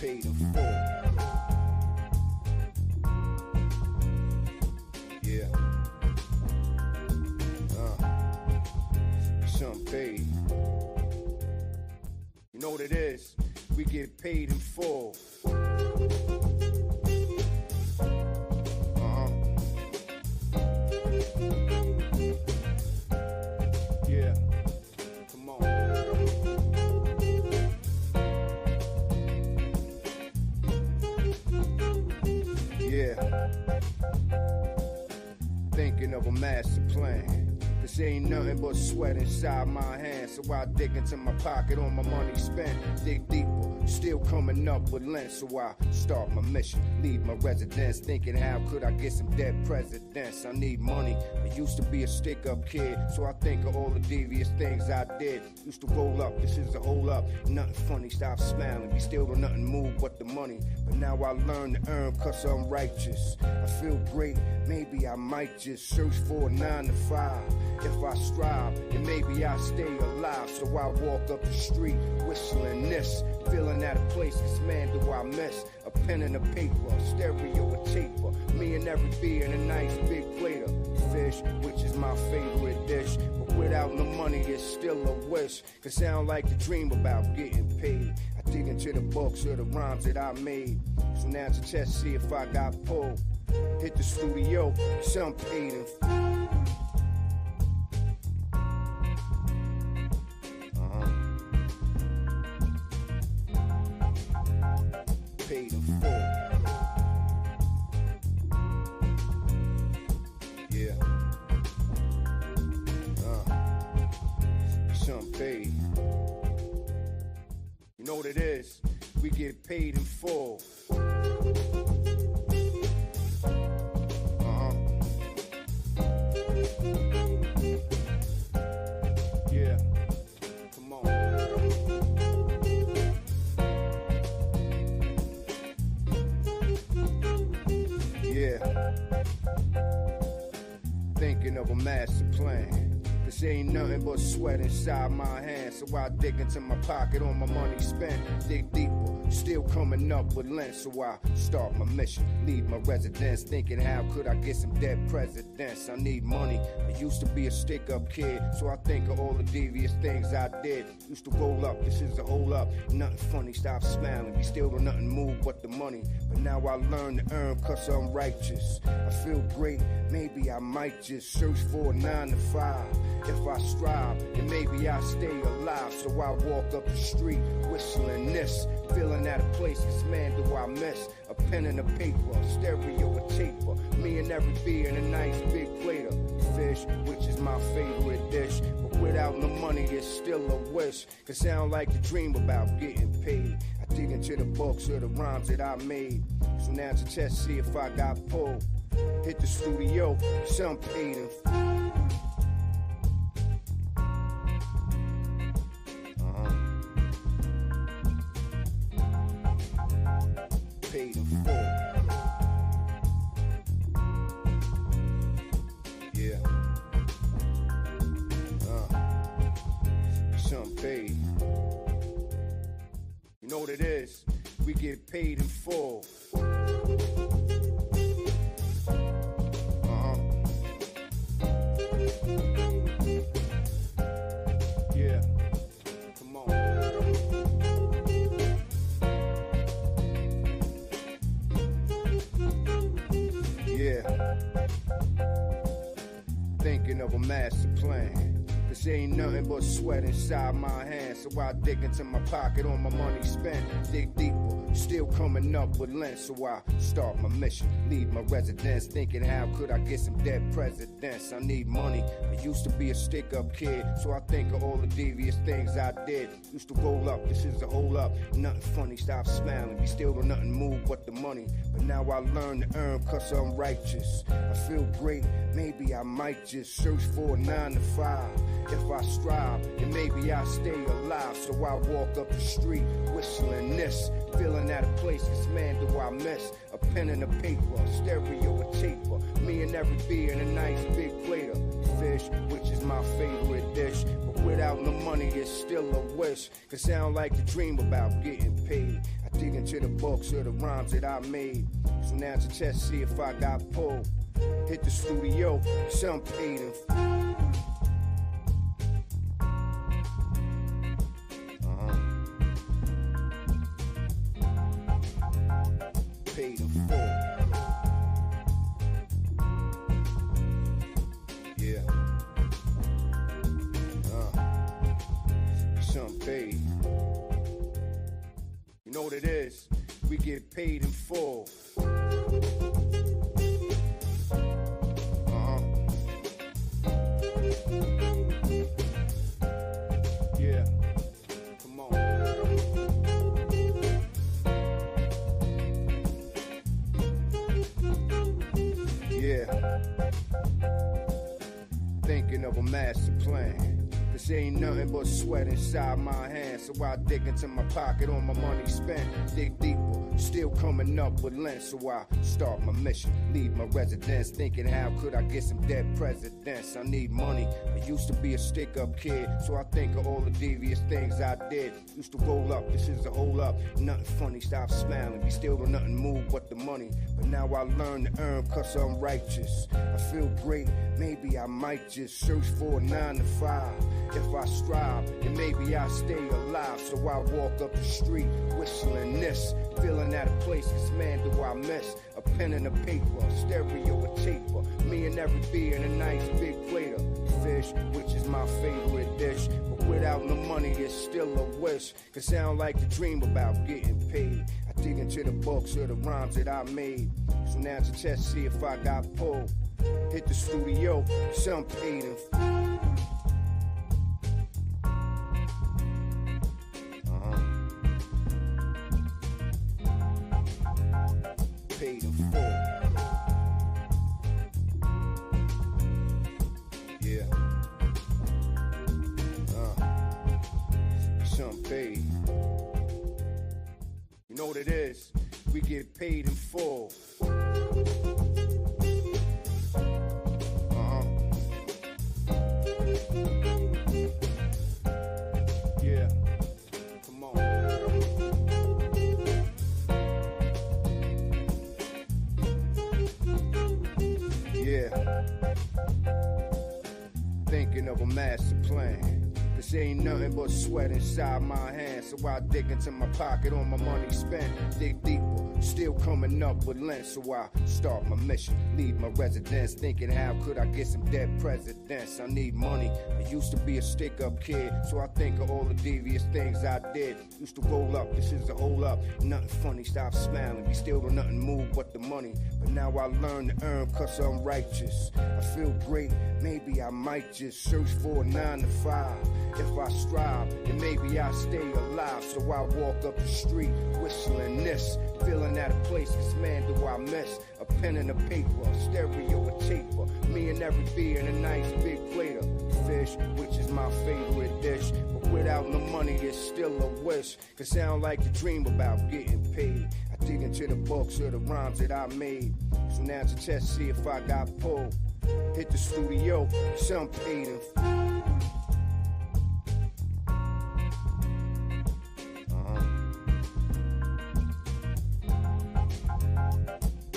paid in full. Yeah. Some paid. You know what it is? We get paid in full. Yeah. Come on. Yeah. Thinking of a master plan. This ain't nothing but sweat inside my hands. So I dig into my pocket on my money spent. Dig deeper, still coming up with lint. So I start my mission, leave my residence. Thinking how could I get some dead presidents? I need money, I used to be a stick-up kid. So I think of all the devious things I did. Used to roll up, this is a hole up. Nothing funny, stop smiling. We still don't nothing move but the money. But now I learn to earn cause I'm righteous. I feel great, maybe I might just search for a 9 to 5. If I strive, then maybe I stay alive. So I walk up the street, whistling this, feeling out of place, cause man do I miss a pen and a paper, a stereo, a taper, me and every beer in a nice big plate of fish, which is my favorite dish. But without no money, it's still a wish, cause sound like the dream about getting paid. I dig into the books of the rhymes that I made, so now to test, see if I got pulled. Hit the studio, some paid in paid in full. Yeah. Some paid. You know what it is? We get paid in full. Yeah. Come on. Yeah. Thinking of a master plan. This ain't nothing but sweat inside my hands. So I dig into my pocket on my money spent. Dig deeper, still coming up with lint. So I start my mission, leave my residence. Thinking how could I get some dead presidents? I need money, I used to be a stick-up kid. So I think of all the devious things I did. Used to roll up, this is a hole up. Nothing funny, stop smiling. We still don't nothing move but the money. But now I learn to earn cause I'm righteous. I feel great, maybe I might just search for a 9 to 5. If I strive, then maybe I stay alive. So I walk up the street, whistling this, feeling out of place, cause man do I miss a pen and a paper, a stereo, a taper, me and every beer in a nice big plate of fish, which is my favorite dish. But without no money, it's still a wish, cause sound like the dream about getting paid. I dig into the books of the rhymes that I made, so now to test, see if I got pulled. Hit the studio, some paid in paid in full. Yeah. Some paid. You know what it is? We get paid in full. Yeah. Come on. Yeah. Thinking of a master plan. This ain't nothing but sweat inside my hands. So I dig into my pocket on my money spent. Dig deeper, still coming up with lint. So I start my mission, leave my residence. Thinking how could I get some dead presidents? I need money, I used to be a stick-up kid. So I think of all the devious things I did. Used to roll up, this is a hole up. Nothing funny, stop smiling. We still don't nothing move but the money. But now I learn to earn cause I'm righteous. I feel great, maybe I might just search for a 9 to 5. If I strive, then maybe I stay alive. So I walk up the street, whistling this, feeling out of place, cause man do I miss a pen and a paper, a stereo, a taper, me and every beer in a nice big plate of fish, which is my favorite dish. But without no money, it's still a wish, cause sound like the dream about getting paid. I dig into to the books of the rhymes that I made. So now it's a test, see if I got pulled. Hit the studio, some paid in full. Paid in full. Yeah. Some paid. You know what it is? We get paid in full. Yeah. Come on. Yeah. Thinking of a master plan. This ain't nothing but sweat inside my hands. So I dig into my pocket on my money spent. Dig deeper, still coming up with length. So I start my mission, leave my residence. Thinking how could I get some dead presidents? I need money, I used to be a stick-up kid. So I think of all the devious things I did. Used to roll up, this is a hole up. Nothing funny, stop smiling. We still don't nothing move but the money. But now I learn to earn cause I'm righteous. I feel great, maybe I might just search for a 9 to 5. If I strive, then maybe I stay alive. So I walk up the street, whistling this, feeling out of place, cause man do I miss a pen and a paper, a stereo, a taper, me and every beer in a nice big plate of fish, which is my favorite dish. But without no money, it's still a wish, cause sound like the dream about getting paid. I dig into the books of the rhymes that I made. So now it's a test, see if I got pulled. Hit the studio, some paid in full. Paid in full. Yeah. Some paid. You know what it is? We get paid in full. Yeah. Come on. Yeah. Thinking of a master plan. This ain't nothing but sweat inside my hands. So I dig into my pocket on my money spent. Dig deeper, still coming up with length. So I start my mission, leave my residence. Thinking how could I get some dead presidents? I need money, I used to be a stick-up kid. So I think of all the devious things I did. Used to roll up, this is a hole up. Nothing funny, stop smiling. We still don't nothing move but the money. But now I learn to earn cause I'm righteous. I feel great, maybe I might just search for a 9 to 5. If I strive, then maybe I stay alive. So I walk up the street, whistling this, feeling out of place, cause man do I miss a pen and a paper, a stereo, a taper, me and every beer in a nice big plate of fish, which is my favorite dish. But without no money, it's still a wish, cause sound like the dream about getting paid. I dig into the books of the rhymes that I made. So now it's a test, see if I got pulled. Hit the studio, some paid in full.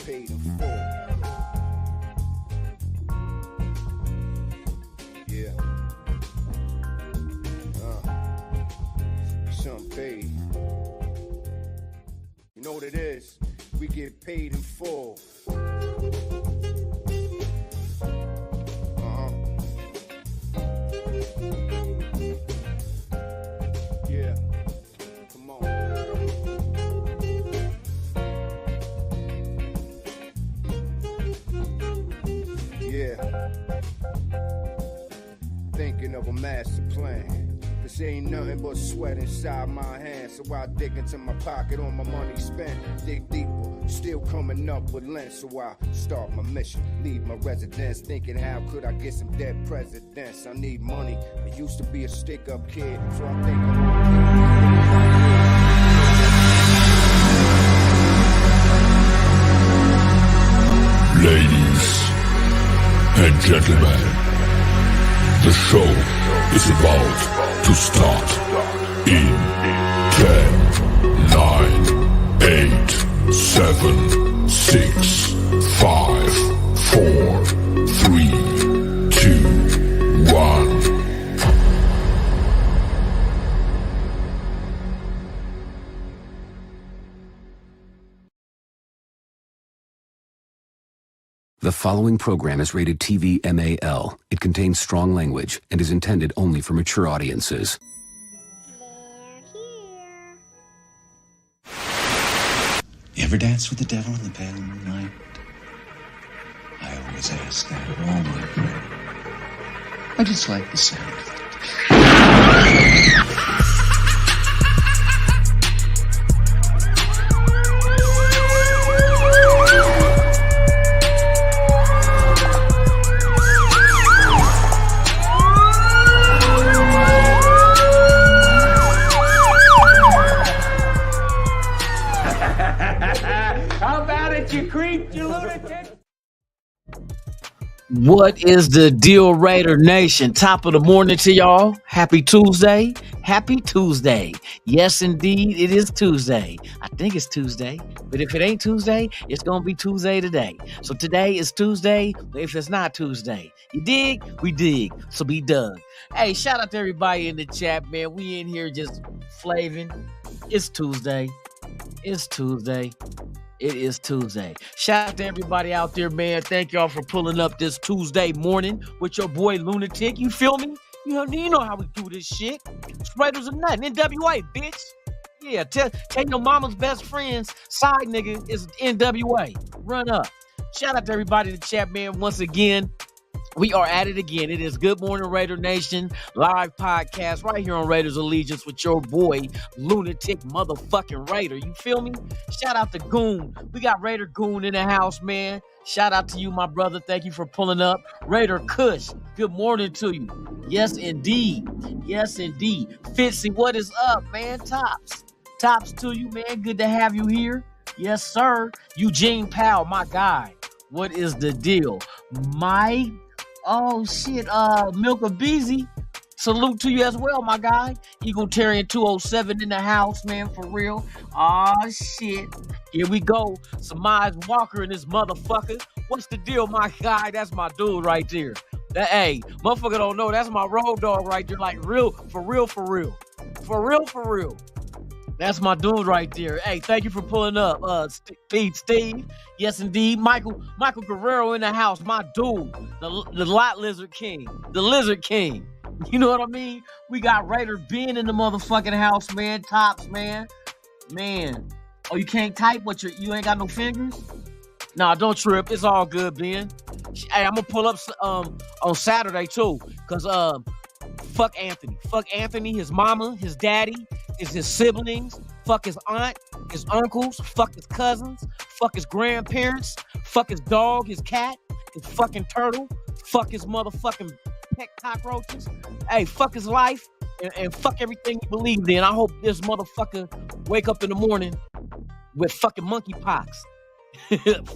Paid in full. Yeah. Some paid. You know what it is? We get paid in full. Yeah. Come on. Yeah. Thinking of a master plan. This ain't nothing but sweat inside my hands. So I dig into my pocket on my money spent. Dig deeper, still coming up with length. So I start my mission, leave my residence. Thinking how could I get some dead presidents? I need money, I used to be a stick-up kid. So I think Ladies and gentlemen, the show is about to start in 10, 9, 8, The following program is rated TV MAL. It contains strong language and is intended only for mature audiences. You ever dance with the devil in the pale moonlight? I always ask that of all my friends. I just like the sound of it. How about it, you creep, you lunatic? What is the deal, Raider Nation? Top of the morning to y'all. Happy Tuesday. Happy Tuesday. Yes, indeed, it is Tuesday. I think it's Tuesday, but if it ain't Tuesday, it's going to be Tuesday today. So today is Tuesday, but if it's not Tuesday, you dig? We dig. So be done. Hey, shout out to everybody in the chat, man. We in here just flaving. It's Tuesday. It's Tuesday. It is Tuesday. Shout out to everybody out there, man. Thank y'all for pulling up this Tuesday morning with your boy Lunatic. You feel me? You know how we do this shit. Spreaders of nothing. NWA, bitch. Yeah, tell your mama's best friend's side nigga is NWA. Run up. Shout out to everybody in the chat, man. Once again, we are at it again. It is Good Morning Raider Nation live podcast right here on Raiders Allegiance with your boy Lunatic motherfucking Raider. You feel me? Shout out to Goon. We got Raider Goon in the house, man. Shout out to you, my brother. Thank you for pulling up. Raider Kush, good morning to you. Yes, indeed. Yes, indeed. Fitzy, what is up, man? Tops to you, man. Good to have you here. Yes, sir. Eugene Powell, my guy. What is the deal? Oh shit, Milka Beezy. Salute to you as well, my guy. Egalitarian 207 in the house, man, for real. Oh shit. Here we go. Samaj Walker in this motherfucker. What's the deal, my guy? That's my dude right there. Hey, motherfucker don't know. That's my road dog right there. Like real, for real. For real. That's my dude right there. Hey, thank you for pulling up, Steve. Yes, indeed. Michael Guerrero in the house. My dude, the Lot Lizard King, the Lizard King. You know what I mean? We got Raider Ben in the motherfucking house, man. Tops, man. Oh, you can't type? What? You ain't got no fingers? Nah, don't trip. It's all good, Ben. Hey, I'm gonna pull up on Saturday too, cause fuck Anthony, his mama, his daddy, his siblings, fuck his aunt, his uncles, fuck his cousins, fuck his grandparents, fuck his dog, his cat, his fucking turtle, fuck his motherfucking pet cockroaches. Hey, fuck his life and fuck everything he believed in. I hope this motherfucker wake up in the morning with fucking monkeypox.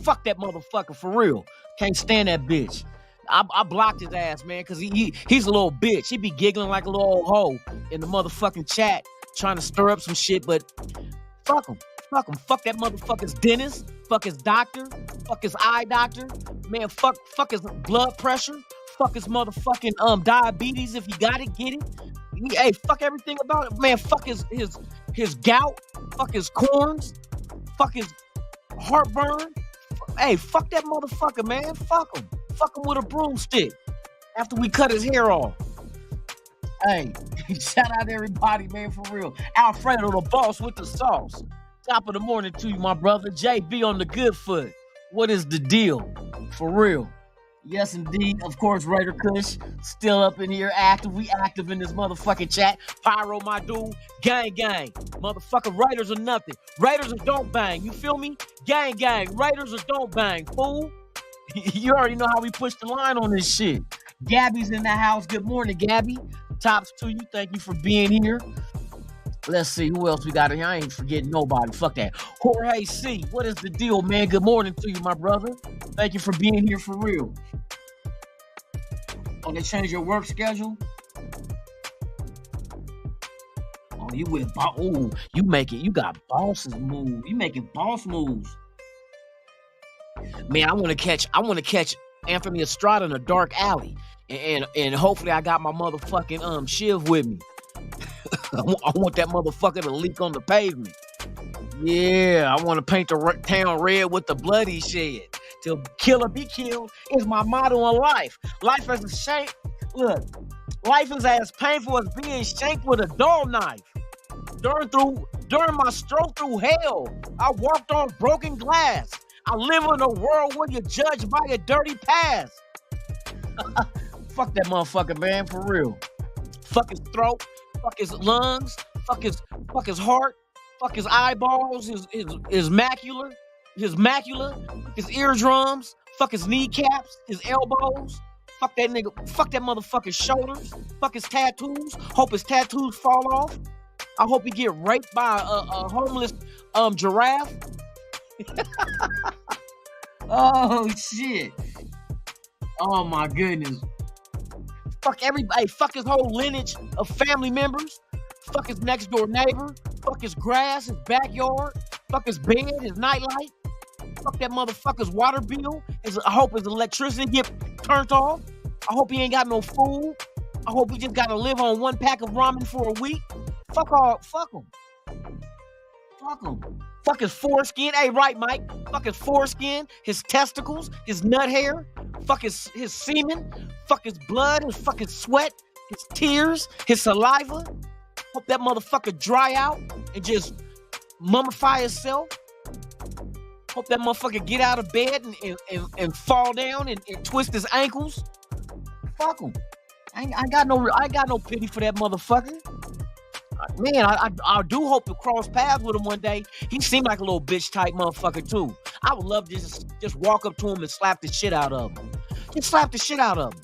Fuck that motherfucker for real. Can't stand that bitch. I blocked his ass, man, because he's a little bitch. He be giggling like a little old hoe in the motherfucking chat, trying to stir up some shit, but fuck him. Fuck that motherfucker's dentist. Fuck his doctor. Fuck his eye doctor. Man, fuck his blood pressure. Fuck his motherfucking diabetes. If he got it, get it. Hey, fuck everything about it. Man, fuck his gout. Fuck his corns. Fuck his heartburn. Hey, fuck that motherfucker, man. Fuck him. Fuck him with a broomstick after we cut his hair off. Hey, shout out to everybody, man, for real. Alfredo, the boss with the sauce. Top of the morning to you, my brother. JB on the good foot. What is the deal? For real. Yes, indeed. Of course, Raider Kush still up in here active. We active in this motherfucking chat. Pyro, my dude. Gang. Motherfucker, Raiders or nothing. Raiders or don't bang. You feel me? Gang. Raiders or don't bang, fool. You already know how we push the line on this shit. Gabby's in the house. Good morning, Gabby. Tops to you. Thank you for being here. Let's see who else we got here. I ain't forgetting nobody. Fuck that. Jorge C. What is the deal, man? Good morning to you, my brother. Thank you for being here for real. Oh, they changed your work schedule? Oh, you with you got bosses move. You making boss moves. Man, I want to catch Anthony Estrada in a dark alley. And hopefully I got my motherfucking shiv with me. I want that motherfucker to leak on the pavement. Yeah, I want to paint the town red with the blood he shed. till kill or be killed is my motto in life. Life is a shame. Look, life is as painful as being shanked with a dull knife. During my stroke through hell, I walked on broken glass. I live in a world where you're judged by your dirty past. Fuck that motherfucker, man, for real. Fuck his throat, fuck his lungs, fuck his heart, fuck his eyeballs, his macula, his eardrums, fuck his kneecaps, his elbows. Fuck that nigga, fuck that motherfucker's shoulders, fuck his tattoos. Hope his tattoos fall off. I hope he get raped by a homeless giraffe. Oh shit. Oh my goodness. Fuck everybody. Fuck his whole lineage of family members. Fuck his next door neighbor. Fuck his grass, his backyard. Fuck his bed, his nightlight. Fuck that motherfucker's water bill. I hope his electricity get turned off. I hope he ain't got no food. I hope he just gotta live on 1 pack of ramen for a week. Fuck him. Fuck him. Fuck his foreskin. Hey, right, Mike. Fuck his foreskin, his testicles, his nut hair. Fuck his semen. Fuck his blood, his fucking sweat, his tears, his saliva. Hope that motherfucker dry out and just mummify himself. Hope that motherfucker get out of bed and fall down and twist his ankles. Fuck him. I got no pity for that motherfucker. Man, I do hope to cross paths with him one day. He seemed like a little bitch type motherfucker too. I would love to just walk up to him and slap the shit out of him. Just slap the shit out of him.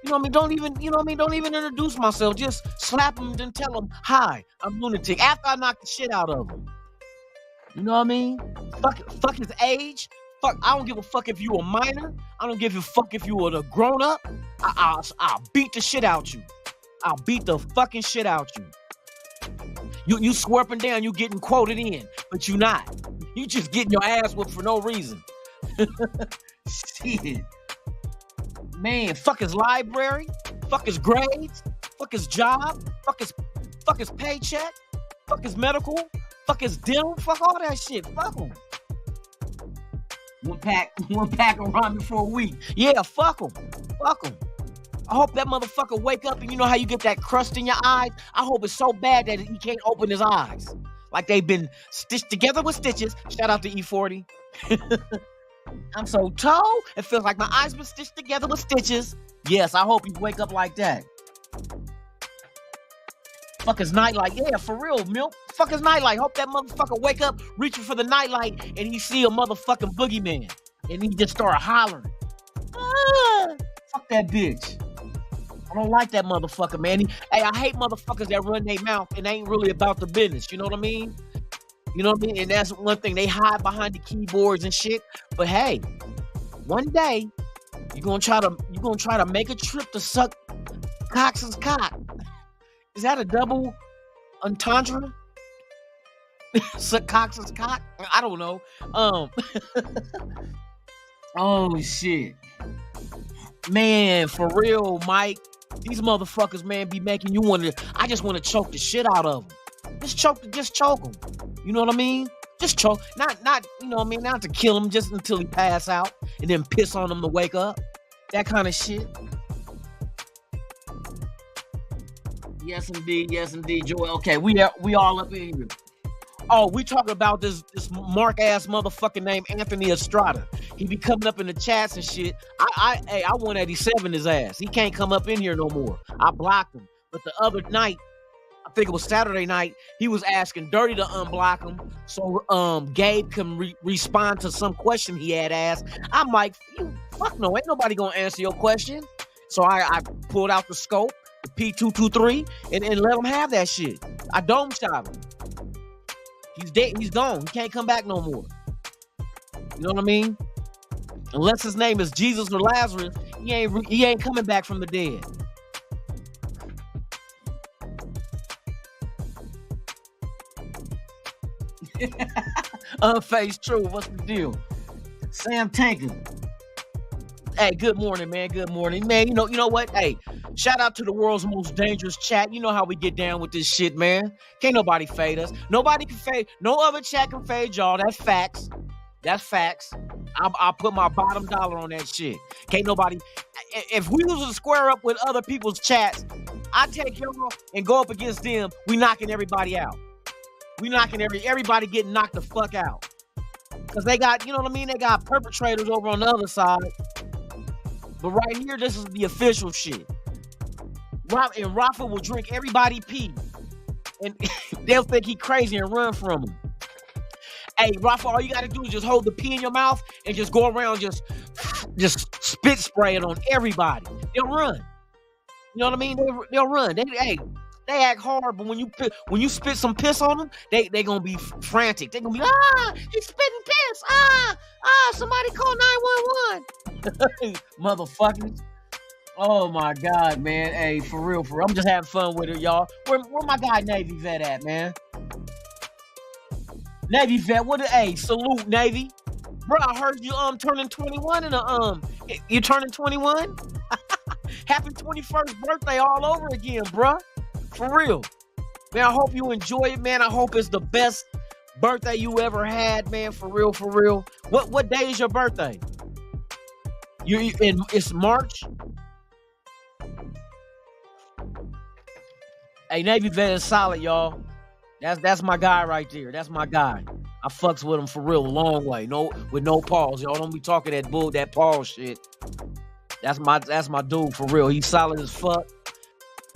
You know what I mean? Don't even introduce myself. Just slap him and tell him, hi, I'm Lunatic. After I knock the shit out of him. You know what I mean? Fuck his age. Fuck, I don't give a fuck if you a minor. I don't give a fuck if you were a grown up. I'll beat the shit out you. I'll beat the fucking shit out you. You swerping down, you getting quoted in, but you not. You just getting your ass whooped for no reason. Shit. Man, fuck his library, fuck his grades, fuck his job, fuck his paycheck, fuck his medical, fuck his dental, fuck all that shit. Fuck him. One pack of ramen for a week. Yeah, fuck him. Fuck him. I hope that motherfucker wake up and you know how you get that crust in your eyes? I hope it's so bad that he can't open his eyes. Like they've been stitched together with stitches. Shout out to E40. I'm so tall. It feels like my eyes been stitched together with stitches. Yes, I hope you wake up like that. Fuck his nightlight. Yeah, for real, Milk. Fuck his nightlight. Hope that motherfucker wake up reaching for the nightlight and he see a motherfucking boogeyman. And he just start hollering. Fuck that bitch. I don't like that motherfucker, man. I hate motherfuckers that run their mouth and ain't really about the business. You know what I mean? You know what I mean? And that's one thing. They hide behind the keyboards and shit. But hey, one day you're gonna try to make a trip to suck Cox's cock. Is that a double entendre? Suck Cox's cock? I don't know. Oh shit. Man, for real, Mike. These motherfuckers, man, be making you want to. I just want to choke the shit out of them. Just choke them. You know what I mean? Just choke. Not. You know what I mean? Not to kill him, just until he pass out, and then piss on him to wake up. That kind of shit. Yes, indeed, Joel. Okay, we all up in here. Oh, we talking about this mark ass motherfucker named Anthony Estrada. He be coming up in the chats and shit. I 187 his ass. He can't come up in here no more. I blocked him. But the other night, I think it was Saturday night, he was asking Dirty to unblock him so Gabe can respond to some question he had asked. I'm like, fuck no, ain't nobody gonna answer your question. So I pulled out the scope, the P223, and let him have that shit. I dome shot him. He's dead. He's gone. He can't come back no more. You know what I mean? Unless his name is Jesus or Lazarus, he ain't coming back from the dead. Unfazed True. What's the deal? Sam Tanker. Hey, good morning, man. Good morning, man. You know what? Hey, shout out to the world's most dangerous chat. You know how we get down with this shit, man. Can't nobody fade us. Nobody can fade. No other chat can fade y'all. That's facts. That's facts. I'll put my bottom dollar on that shit. Can't nobody. If we was to square up with other people's chats, I take y'all and go up against them. We knocking everybody out. We knocking everybody getting knocked the fuck out. Cause they got, you know what I mean? They got perpetrators over on the other side. But right here, this is the official shit. And Rafa will drink everybody pee. And they'll think he crazy and run from him. Hey, Rafa, all you gotta do is just hold the pee in your mouth and just go around just spit spray it on everybody. They'll run. You know what I mean? They'll run. They act hard, but when you spit some piss on them, they gonna be frantic. They gonna be he's spitting piss. Somebody call 911. Motherfuckers. Oh my God, man. Hey, for real. I'm just having fun with it, y'all. Where my guy Navy Vet at, man? Navy Vet, salute Navy. Bro, I heard you turning 21 and you turning 21? Happy 21st birthday all over again, bro. For real. Man, I hope you enjoy it, man. I hope it's the best birthday you ever had, man. For real. What day is your birthday? It's March? Hey, Navy Vet is solid, y'all. That's my guy right there. That's my guy. I fucks with him for real, a long way. With no pause. Y'all don't be talking that pause shit. That's my dude for real. He's solid as fuck.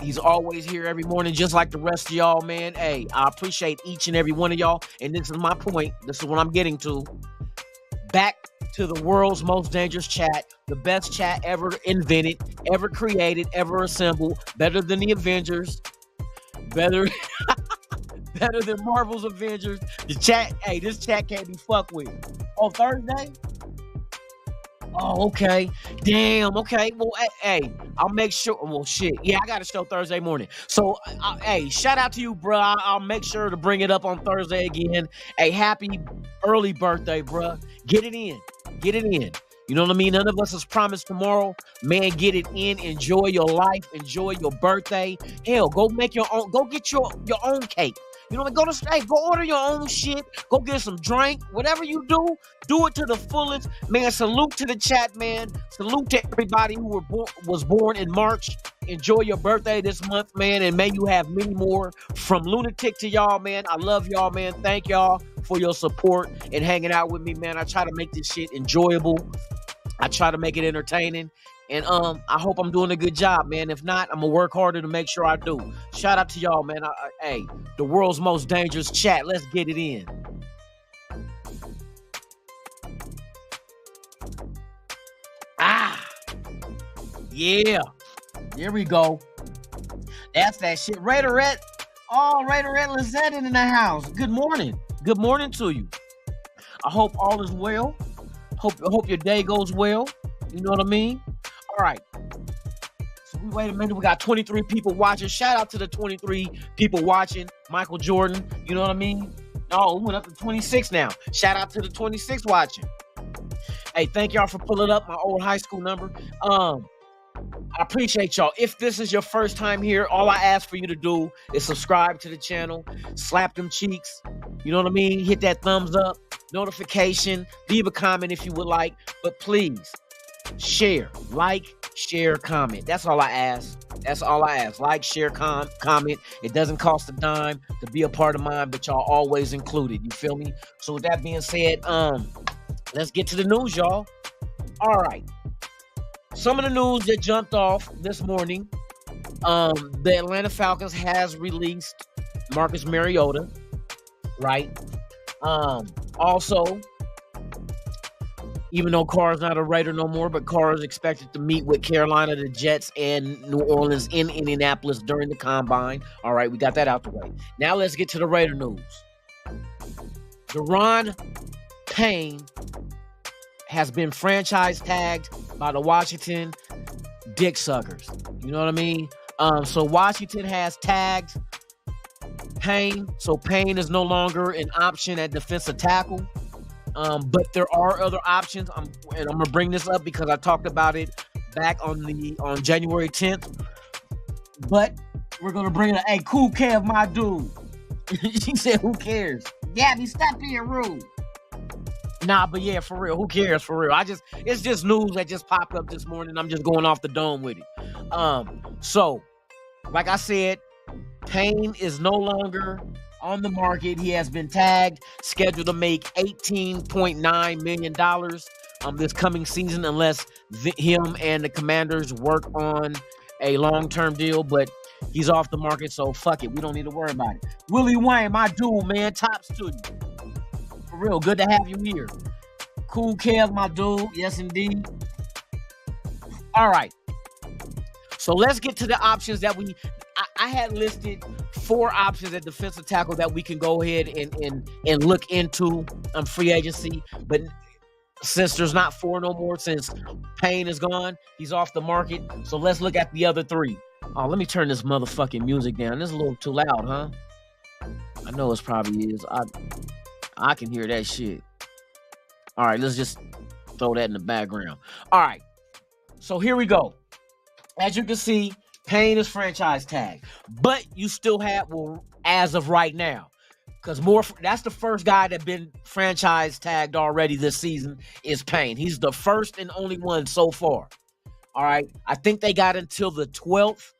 He's always here every morning, just like the rest of y'all, man. Hey, I appreciate each and every one of y'all. And this is my point. This is what I'm getting to. Back to the world's most dangerous chat. The best chat ever invented, ever created, ever assembled. Better than the Avengers. Better than Marvel's Avengers. This chat can't be fucked with. Oh, Thursday? Oh, okay. Damn, okay. Well, hey, I'll make sure. Well, shit. Yeah, I got a show Thursday morning. So, hey, shout out to you, bro. I'll make sure to bring it up on Thursday again. Hey, happy early birthday, bro. Get it in. You know what I mean? None of us is promised tomorrow. Man, get it in. Enjoy your life. Enjoy your birthday. Hell, go make your own. Go get your own cake. You know what I mean? Go order your own shit. Go get some drink. Whatever you do it to the fullest. Man, salute to the chat, man. Salute to everybody who was born in March. Enjoy your birthday this month, man. And may you have many more. From Lunatic to y'all, man. I love y'all, man. Thank y'all for your support and hanging out with me, man. I try to make this shit enjoyable. I try to make it entertaining. And I hope I'm doing a good job, man. If not, I'm gonna work harder to make sure I do. Shout out to y'all, man. Hey, the world's most dangerous chat. Let's get it in. Yeah. Here we go. That's that shit. Raiderette. Oh, Raiderette Lizette in the house. Good morning. Good morning to you. I hope all is well. Hope your day goes well. You know what I mean? All right. So wait a minute. We got 23 people watching. Shout out to the 23 people watching. Michael Jordan. You know what I mean? Oh, we went up to 26 now. Shout out to the 26 watching. Hey, thank y'all for pulling up my old high school number. I appreciate y'all. If this is your first time here, all I ask for you to do is subscribe to the channel, slap them cheeks. You know what I mean? Hit that thumbs up, notification, leave a comment if you would like, but please share, share, comment. That's all I ask. Like, share, comment. It doesn't cost a dime to be a part of mine, but y'all always included. You feel me? So with that being said, let's get to the news, y'all. All right. Some of the news that jumped off this morning, the Atlanta Falcons has released Marcus Mariota, right? Also, even though Carr's not a Raider no more, but Carr is expected to meet with Carolina, the Jets, and New Orleans in Indianapolis during the Combine. All right, we got that out the way. Now let's get to the Raider news. Daron Payne has been franchise tagged by the Washington Dick Suckers. You know what I mean? So Washington has tagged Payne. So Payne is no longer an option at defensive tackle. But there are other options. And I'm gonna bring this up because I talked about it back on January 10th. But we're gonna bring it. Hey, cool Kev, my dude. She said, "Who cares?" Gabby, stop being rude. Nah, but yeah, for real. Who cares? For real. It's just news that just popped up this morning. I'm just going off the dome with it. So, like I said, Payne is no longer on the market. He has been tagged, scheduled to make $18.9 million this coming season, unless him and the Commanders work on a long-term deal. But he's off the market, so fuck it. We don't need to worry about it. Willie Wayne, my dude, man, tops to you. For real, good to have you here. Cool Kev, my dude. Yes, indeed. All right. So let's get to the options that I had listed 4 options at defensive tackle that we can go ahead and look into free agency. But since there's not 4 no more, since Payne is gone, he's off the market. So let's look at the other 3. Oh, let me turn this motherfucking music down. This is a little too loud, huh? I know it probably is. I can hear that shit. All right, let's just throw that in the background. All right, so here we go. As you can see, Payne is franchise tag, but you still have, well, as of right now, because that's the first guy that been franchise tagged already this season is Payne. He's the first and only one so far. All right, I think they got until the 12th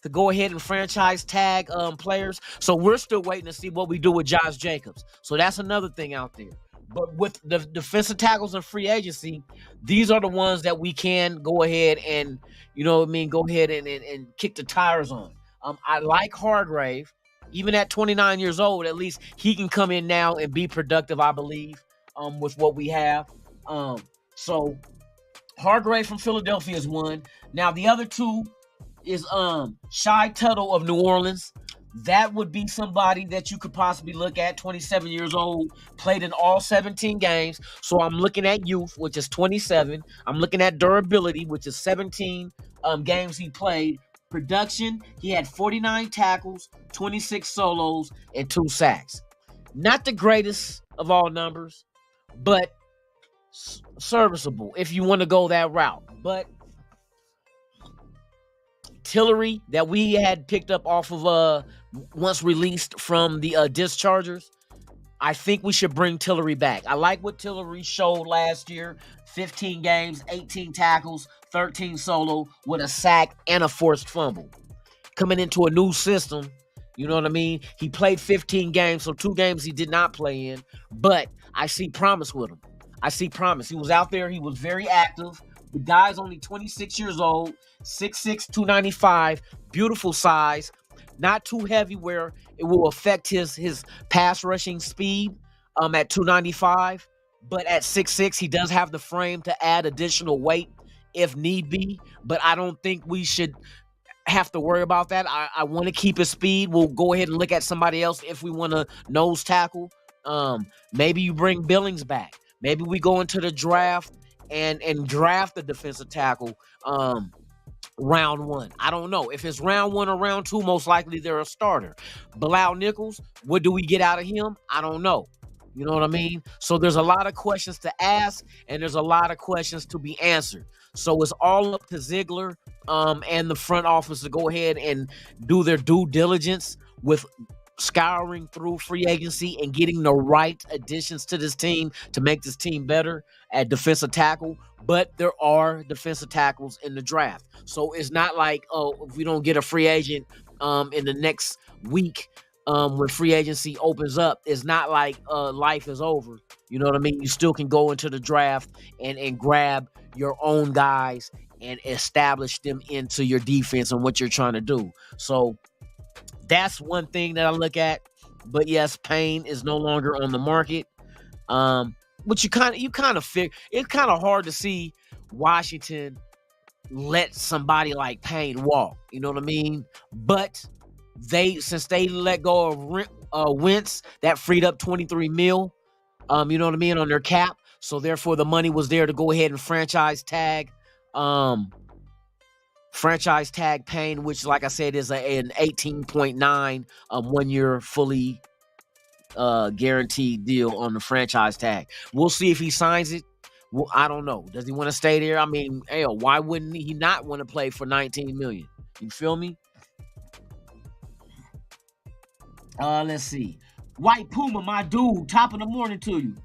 to go ahead and franchise tag players. So we're still waiting to see what we do with Josh Jacobs. So that's another thing out there. But with the defensive tackles and free agency, these are the ones that we can go ahead and, you know what I mean, go ahead and kick the tires on. I like Hargrave. Even at 29 years old, at least he can come in now and be productive, I believe, with what we have. So Hargrave from Philadelphia is one. Now the other 2 is Shy Tuttle of New Orleans. That would be somebody that you could possibly look at. 27 years old, played in all 17 games. So I'm looking at youth, which is 27. I'm looking at durability, which is 17 games he played. Production, he had 49 tackles, 26 solos, and 2 sacks. Not the greatest of all numbers, but serviceable if you want to go that route. But Tillery that we had picked up off of once released from the dischargers, I think we should bring Tillery back. I like what Tillery showed last year. 15 games, 18 tackles, 13 solo with a sack and a forced fumble. Coming into a new system, you know what I mean? He played 15 games, so 2 games he did not play in, but I see promise with him. I see promise. He was out there. He was very active. The guy's only 26 years old, 6'6", 295, beautiful size, not too heavy where it will affect his pass rushing speed at 295, but at 6'6", he does have the frame to add additional weight if need be, but I don't think we should have to worry about that. I want to keep his speed. We'll go ahead and look at somebody else if we want to nose tackle. Maybe you bring Billings back. Maybe we go into the draft and draft the defensive tackle round 1. I don't know. If it's round 1 or round 2, most likely they're a starter. Bilal Nichols, what do we get out of him? I don't know. You know what I mean? So there's a lot of questions to ask, and there's a lot of questions to be answered. So it's all up to Ziegler and the front office to go ahead and do their due diligence with scouring through free agency and getting the right additions to this team to make this team better at defensive tackle. But there are defensive tackles in the draft. So it's not like, oh, if we don't get a free agent in the next week when free agency opens up, it's not like life is over. You know what I mean? You still can go into the draft and grab your own guys and establish them into your defense and what you're trying to do. So that's one thing that I look at. But yes, Payne is no longer on the market. But you kind of figure it's kind of hard to see Washington let somebody like Payne walk. You know what I mean? But since they let go of Wentz, that freed up $23 million. You know what I mean, on their cap. So therefore, the money was there to go ahead and franchise tag Payne, which, like I said, is an 18.9 1-year fully guaranteed deal on the franchise tag. We'll see if he signs it. Well, I don't know. Does he want to stay there? I mean, hell, why wouldn't he not want to play for $19 million? You feel me? Let's see. White Puma, my dude, top of the morning to you.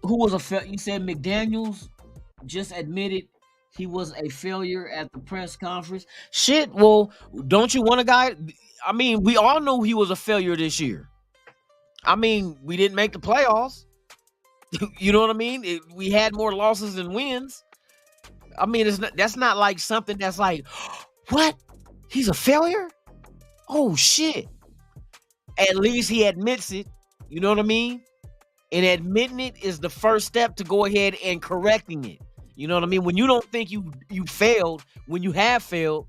Who was you said McDaniels just admitted he was a failure at the press conference. Shit, well, don't you want a guy? I mean, we all know he was a failure this year. I mean, we didn't make the playoffs. You know what I mean? We had more losses than wins. I mean, that's not like something that's like, what? He's a failure? Oh, shit. At least he admits it. You know what I mean? And admitting it is the first step to go ahead and correcting it. You know what I mean? When you don't think you failed, when you have failed,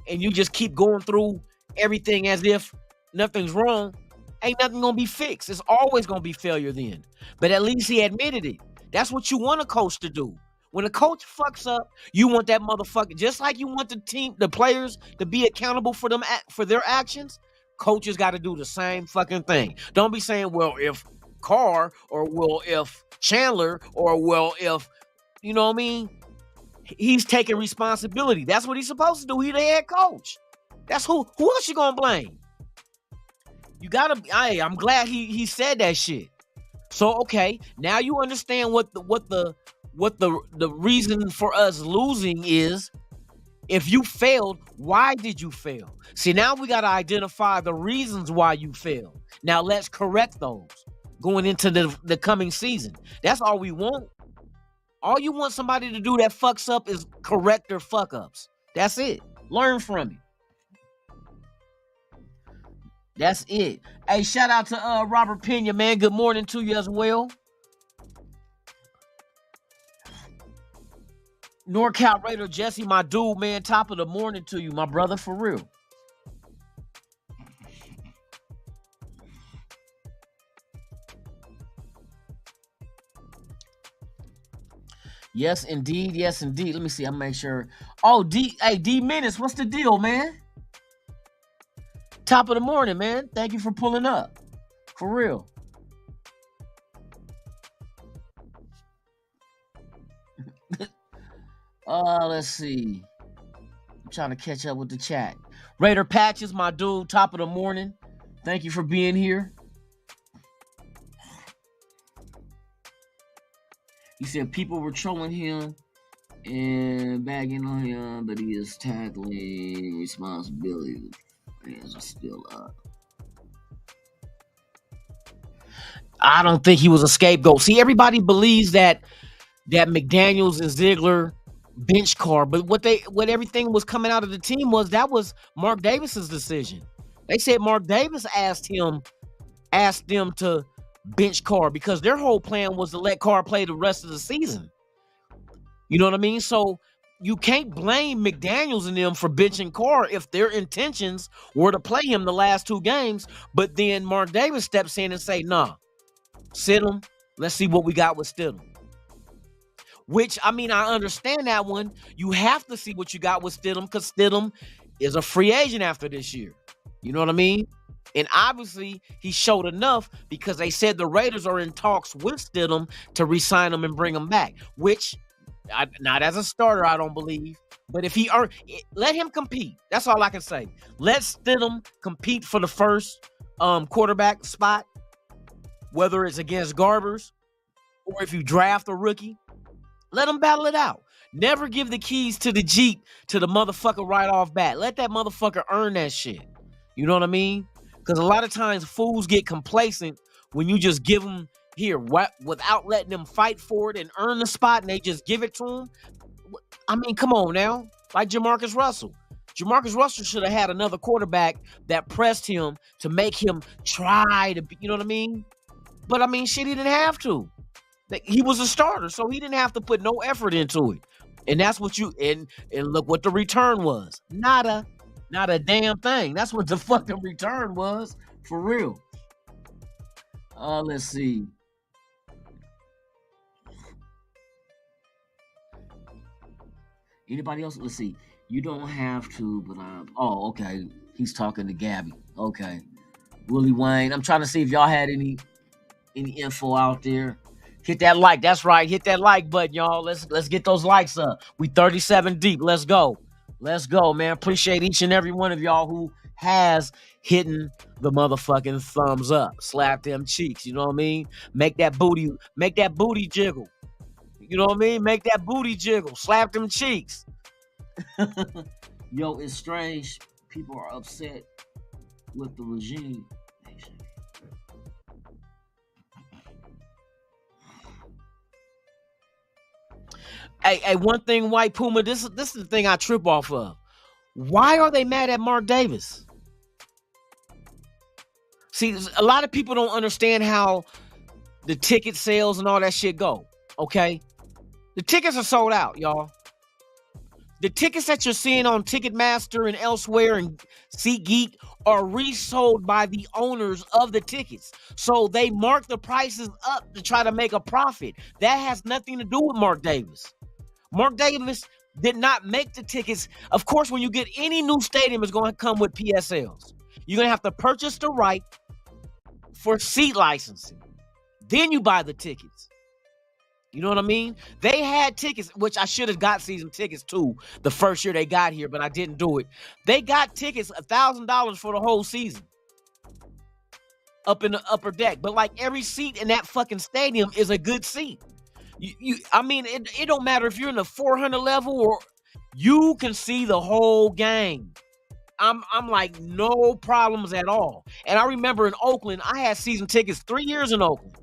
and you just keep going through everything as if nothing's wrong, ain't nothing going to be fixed. It's always going to be failure then. But at least he admitted it. That's what you want a coach to do. When a coach fucks up, you want that motherfucker, just like you want the players to be accountable for their actions, coaches got to do the same fucking thing. Don't be saying, well, if Carr, or well, if Chandler, or well, if, you know what I mean? He's taking responsibility. That's what he's supposed to do. He's the head coach. That's who else you gonna blame? You gotta. I'm glad he said that shit. So okay, now you understand what the reason for us losing is. If you failed, why did you fail? See, now we gotta identify the reasons why you failed. Now let's correct those going into the coming season. That's all we want. All you want somebody to do that fucks up is correct their fuck ups. That's it. Learn from it. That's it. Hey, shout out to Robert Pena, man. Good morning to you as well. NorCal Raider Jesse, my dude, man. Top of the morning to you, my brother, for real. Yes, indeed. Yes, indeed. Let me see. I'll make sure. Oh, D Menace, what's the deal, man? Top of the morning, man. Thank you for pulling up. For real. Let's see. I'm trying to catch up with the chat. Raider Patches, my dude. Top of the morning. Thank you for being here. He said people were trolling him and bagging on him, but he is tackling responsibility. Hands are still up. I don't think he was a scapegoat. See, everybody believes that McDaniels and Ziegler bench Carr, but what everything was coming out of the team was Mark Davis's decision. They said Mark Davis asked them to bench Carr because their whole plan was to let Carr play the rest of the season. You know what I mean? So you can't blame McDaniels and them for benching Carr if their intentions were to play him the last two games, but then Mark Davis steps in and say, nah, sit him. Let's see what we got with Stidham. Which, I mean, I understand that one. You have to see what you got with Stidham because Stidham is a free agent after this year. You know what I mean? And obviously, he showed enough because they said the Raiders are in talks with Stidham to re-sign him and bring him back, which, not as a starter, I don't believe. But if let him compete. That's all I can say. Let Stidham compete for the first quarterback spot, whether it's against Garbers or if you draft a rookie. Let him battle it out. Never give the keys to the Jeep to the motherfucker right off bat. Let that motherfucker earn that shit. You know what I mean? Because a lot of times fools get complacent when you just give them here without letting them fight for it and earn the spot and they just give it to them. I mean, come on now. Like Jamarcus Russell. Jamarcus Russell should have had another quarterback that pressed him to make him try to, you know what I mean? But I mean, shit, he didn't have to. He was a starter, so he didn't have to put no effort into it. And that's what and look what the return was. Not a damn thing. That's what the fucking return was, for real. Let's see. Anybody else? Let's see. You don't have to, but oh, okay. He's talking to Gabby. Okay. Willie Wayne. I'm trying to see if y'all had any info out there. Hit that like. That's right. Hit that like button, y'all. Let's get those likes up. We 37 deep. Let's go. Let's go, man. Appreciate each and every one of y'all who has hit the motherfucking thumbs up. Slap them cheeks. You know what I mean? Make that booty jiggle. You know what I mean? Make that booty jiggle. Slap them cheeks. Yo, it's strange. People are upset with the regime. Hey, one thing, White Puma, this is the thing I trip off of. Why are they mad at Mark Davis? See, a lot of people don't understand how the ticket sales and all that shit go, okay? The tickets are sold out, y'all. The tickets that you're seeing on Ticketmaster and elsewhere and SeatGeek are resold by the owners of the tickets. So they mark the prices up to try to make a profit. That has nothing to do with Mark Davis. Mark Davis did not make the tickets. Of course, when you get any new stadium, it's going to come with PSLs. You're going to have to purchase the right for seat licensing. Then you buy the tickets. You know what I mean? They had tickets, which I should have got season tickets too the first year they got here, but I didn't do it. They got tickets, $1,000 for the whole season up in the upper deck. But like every seat in that fucking stadium is a good seat. I mean, it don't matter if you're in the 400 level or you can see the whole game. I'm like, no problems at all. And I remember in Oakland, I had season tickets 3 years in Oakland.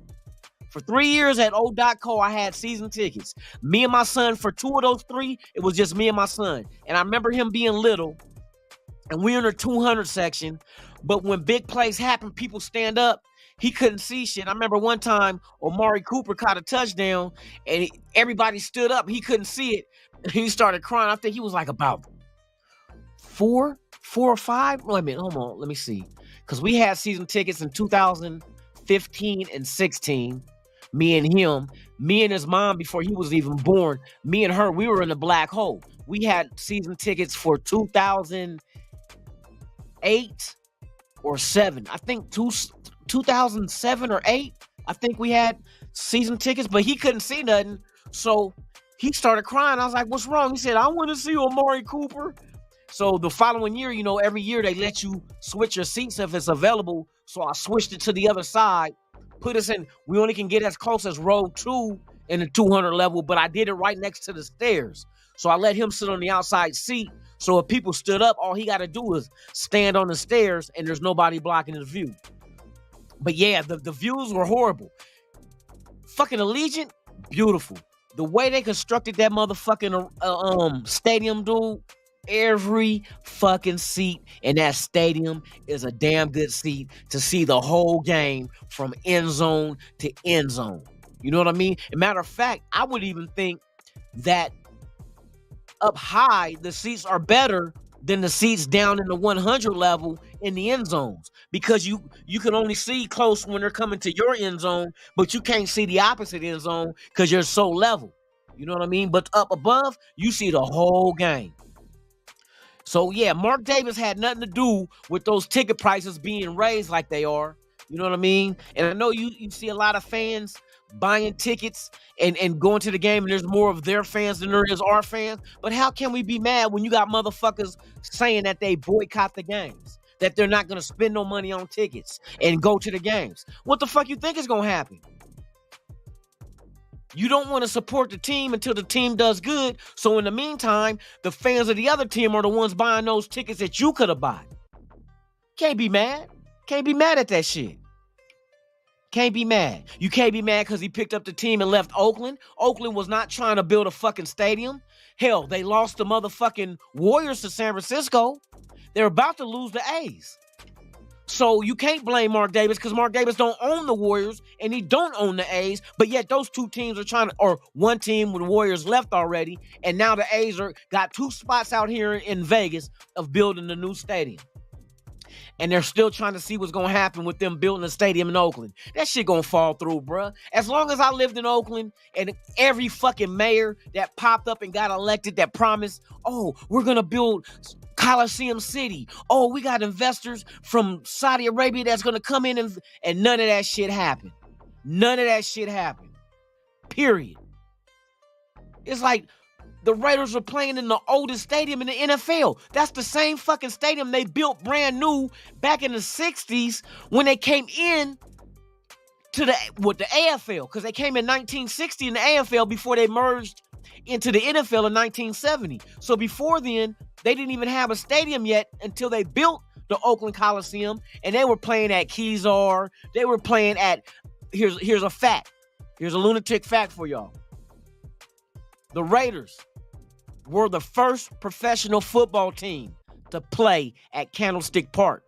For 3 years at O.co, I had season tickets. Me and my son, for 2 of those 3, it was just me and my son. And I remember him being little, and we're in the 200 section. But when big plays happen, people stand up. He couldn't see shit. I remember one time, Amari Cooper caught a touchdown, and everybody stood up. He couldn't see it. He started crying. I think he was like about 4 or 5. Wait a minute. Hold on. Let me see. Because we had season tickets in 2015 and 16. Me and him. Me and his mom before he was even born. Me and her, we were in the black hole. We had season tickets for 2008 or 7. I think 2007 or 8. I think we had season tickets, but he couldn't see nothing. So he started crying. I was like, what's wrong? He said, I want to see Amari Cooper. So the following year, you know, every year they let you switch your seats if it's available. So I switched it to the other side, put us in. We only can get as close as row 2 in the 200 level, but I did it right next to the stairs. So I let him sit on the outside seat. So if people stood up, all he got to do is stand on the stairs and there's nobody blocking his view. But yeah, the views were horrible. Fucking Allegiant, beautiful. The way they constructed that motherfucking stadium, dude, every fucking seat in that stadium is a damn good seat to see the whole game from end zone to end zone. You know what I mean? As a matter of fact, I would even think that up high, the seats are better than the seats down in the 100 level in the end zones, because you can only see close when they're coming to your end zone, but you can't see the opposite end zone because you're so level. You know what I mean? But up above, you see the whole game. So yeah, Mark Davis had nothing to do with those ticket prices being raised like they are. You know what I mean? And I know you see a lot of fans buying tickets and going to the game, and there's more of their fans than there is our fans. But how can we be mad when you got motherfuckers saying that they boycott the games, that they're not going to spend no money on tickets and go to the games? What the fuck you think is going to happen? You don't want to support the team until the team does good. So in the meantime, the fans of the other team are the ones buying those tickets that you could have bought. Can't be mad. Can't be mad at that shit. Can't be mad. You can't be mad because he picked up the team and left Oakland. Oakland was not trying to build a fucking stadium. Hell, they lost the motherfucking Warriors to San Francisco. They're about to lose the A's. So you can't blame Mark Davis because Mark Davis don't own the Warriors and he don't own the A's. But yet those two teams are trying to, or one team with the Warriors left already, and now the A's got 2 spots out here in Vegas of building the new stadium. And they're still trying to see what's going to happen with them building a stadium in Oakland. That shit going to fall through, bruh. As long as I lived in Oakland and every fucking mayor that popped up and got elected that promised, oh, we're going to build Coliseum City. Oh, we got investors from Saudi Arabia that's going to come in and none of that shit happened. None of that shit happened. Period. It's like The Raiders were playing in the oldest stadium in the NFL. That's the same fucking stadium they built brand new back in the 60s when they came in to the AFL, because they came in 1960 in the AFL before they merged into the NFL in 1970. So before then, they didn't even have a stadium yet until they built the Oakland Coliseum, and they were playing at Kezar. They were playing at, here's a fact. Here's a lunatic fact for y'all. The Raiders were the first professional football team to play at Candlestick Park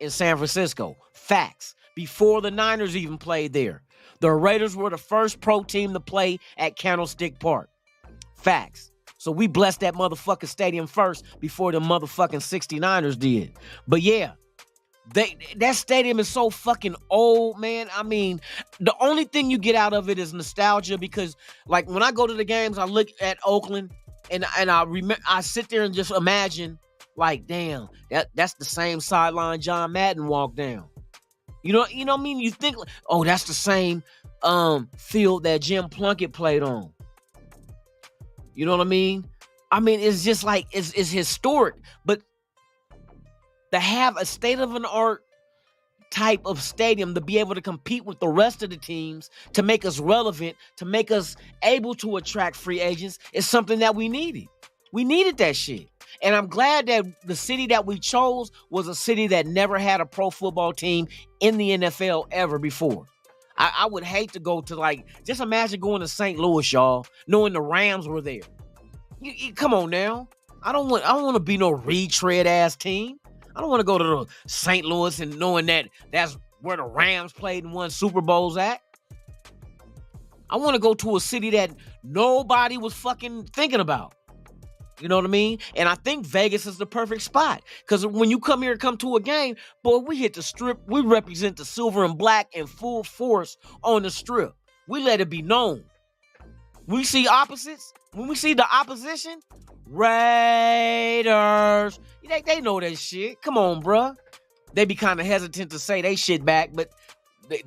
in San Francisco. Facts. Before the Niners even played there. The Raiders were the first pro team to play at Candlestick Park. Facts. So we blessed that motherfucking stadium first before the motherfucking 69ers did. But yeah, that stadium is so fucking old, man. I mean, the only thing you get out of it is nostalgia, because like when I go to the games, I look at Oakland and I sit there and just imagine, like, damn, that's the same sideline John Madden walked down. You know what I mean? You think, oh, that's the same field that Jim Plunkett played on. You know what I mean? I mean, it's just like, it's historic. But to have a state-of-the-art type of stadium to be able to compete with the rest of the teams, to make us relevant, to make us able to attract free agents, is something that we needed. We needed that shit. And I'm glad that the city that we chose was a city that never had a pro football team in the NFL ever before. I would hate to go to, like, just imagine going to St. Louis, y'all, knowing the Rams were there. Come on now. I don't want to be no retread ass team. I don't want to go to the St. Louis and knowing that that's where the Rams played and won Super Bowls at. I want to go to a city that nobody was fucking thinking about. You know what I mean? And I think Vegas is the perfect spot. Because when you come to a game, boy, we hit the strip. We represent the silver and black in full force on the strip. We let it be known. We see opposites. When we see the opposition, Raiders. They know that shit. Come on, bruh. They be kind of hesitant to say they shit back, but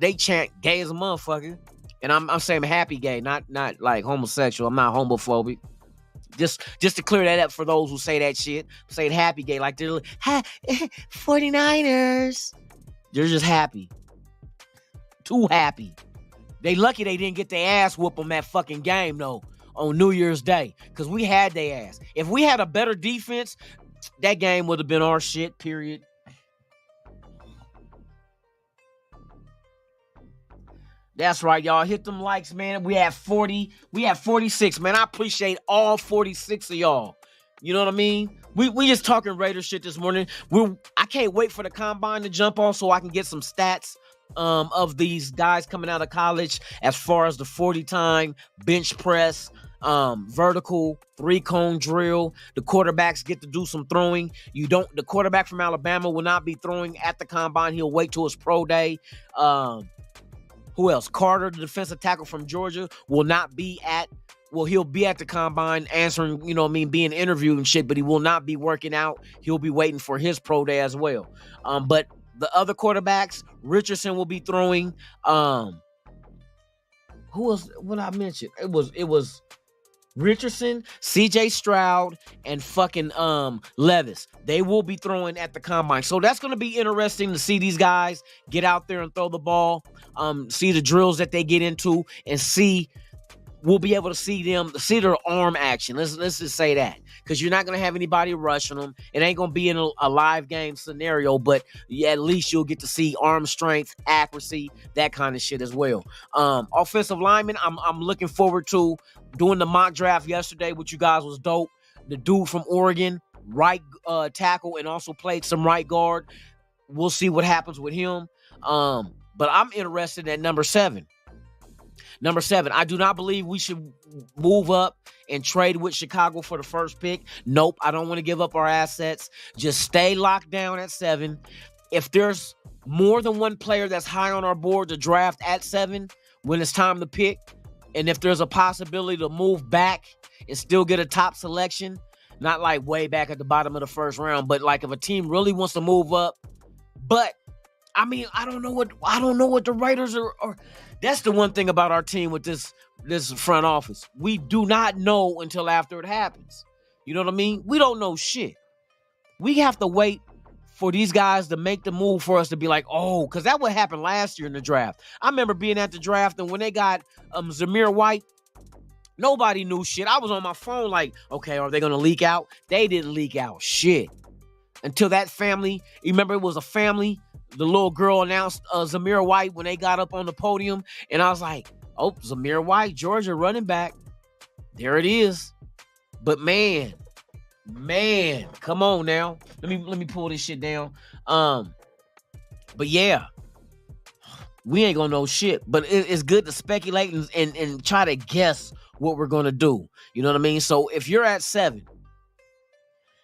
they chant gay as a motherfucker. And I'm saying happy gay, not like homosexual. I'm not homophobic. Just to clear that up for those who say that shit. Say it happy gay, like they're 49ers. They're just happy. Too happy. They lucky they didn't get their ass whooped on that fucking game, though, on New Year's Day. Because we had their ass. If we had a better defense, that game would have been our shit, period. That's right, y'all. Hit them likes, man. We have 40. We have 46, man. I appreciate all 46 of y'all. You know what I mean? We just talking Raider shit this morning. I can't wait for the combine to jump on so I can get some stats of these guys coming out of college as far as the 40-time bench press, vertical 3-cone drill. The quarterbacks get to do some throwing. The quarterback from Alabama will not be throwing at the combine. He'll wait till his pro day. Who else? Carter, the defensive tackle from Georgia, will not be he'll be at the combine answering, being interviewed and shit, but he will not be working out. He'll be waiting for his pro day as well. But the other quarterbacks, Richardson will be throwing. Who else? What I mentioned? It was Richardson, CJ Stroud, and fucking Levis. They will be throwing at the combine. So that's going to be interesting to see these guys get out there and throw the ball, see the drills that they get into, and we'll be able to see their arm action. Let's just say that. Because you're not going to have anybody rushing them. It ain't going to be in a live game scenario, but at least you'll get to see arm strength, accuracy, that kind of shit as well. Offensive lineman, I'm looking forward to doing the mock draft yesterday, which you guys was dope. The dude from Oregon, right tackle, and also played some right guard. We'll see what happens with him. But I'm interested at number 7. Number 7, I do not believe we should move up and trade with Chicago for the first pick. Nope, I don't want to give up our assets. Just stay locked down at 7. If there's more than one player that's high on our board to draft at 7 when it's time to pick, and if there's a possibility to move back and still get a top selection, not like way back at the bottom of the first round, but like if a team really wants to move up, but I mean, I don't know what the Raiders are. That's the one thing about our team with this this front office. We do not know until after it happens. You know what I mean? We don't know shit. We have to wait for these guys to make the move for us to be like, oh, because that what happened last year in the draft. I remember being at the draft, and when they got Zamir White, nobody knew shit. I was on my phone like, okay, are they going to leak out? They didn't leak out shit. Until that family, you remember it was a family, the little girl announced Zamir White when they got up on the podium, and I was like, oh, Zamir White, Georgia running back. There it is. But man, come on now. Let me pull this shit down. But yeah, we ain't gonna know shit. But it's good to speculate and try to guess what we're gonna do. You know what I mean? So if you're at 7,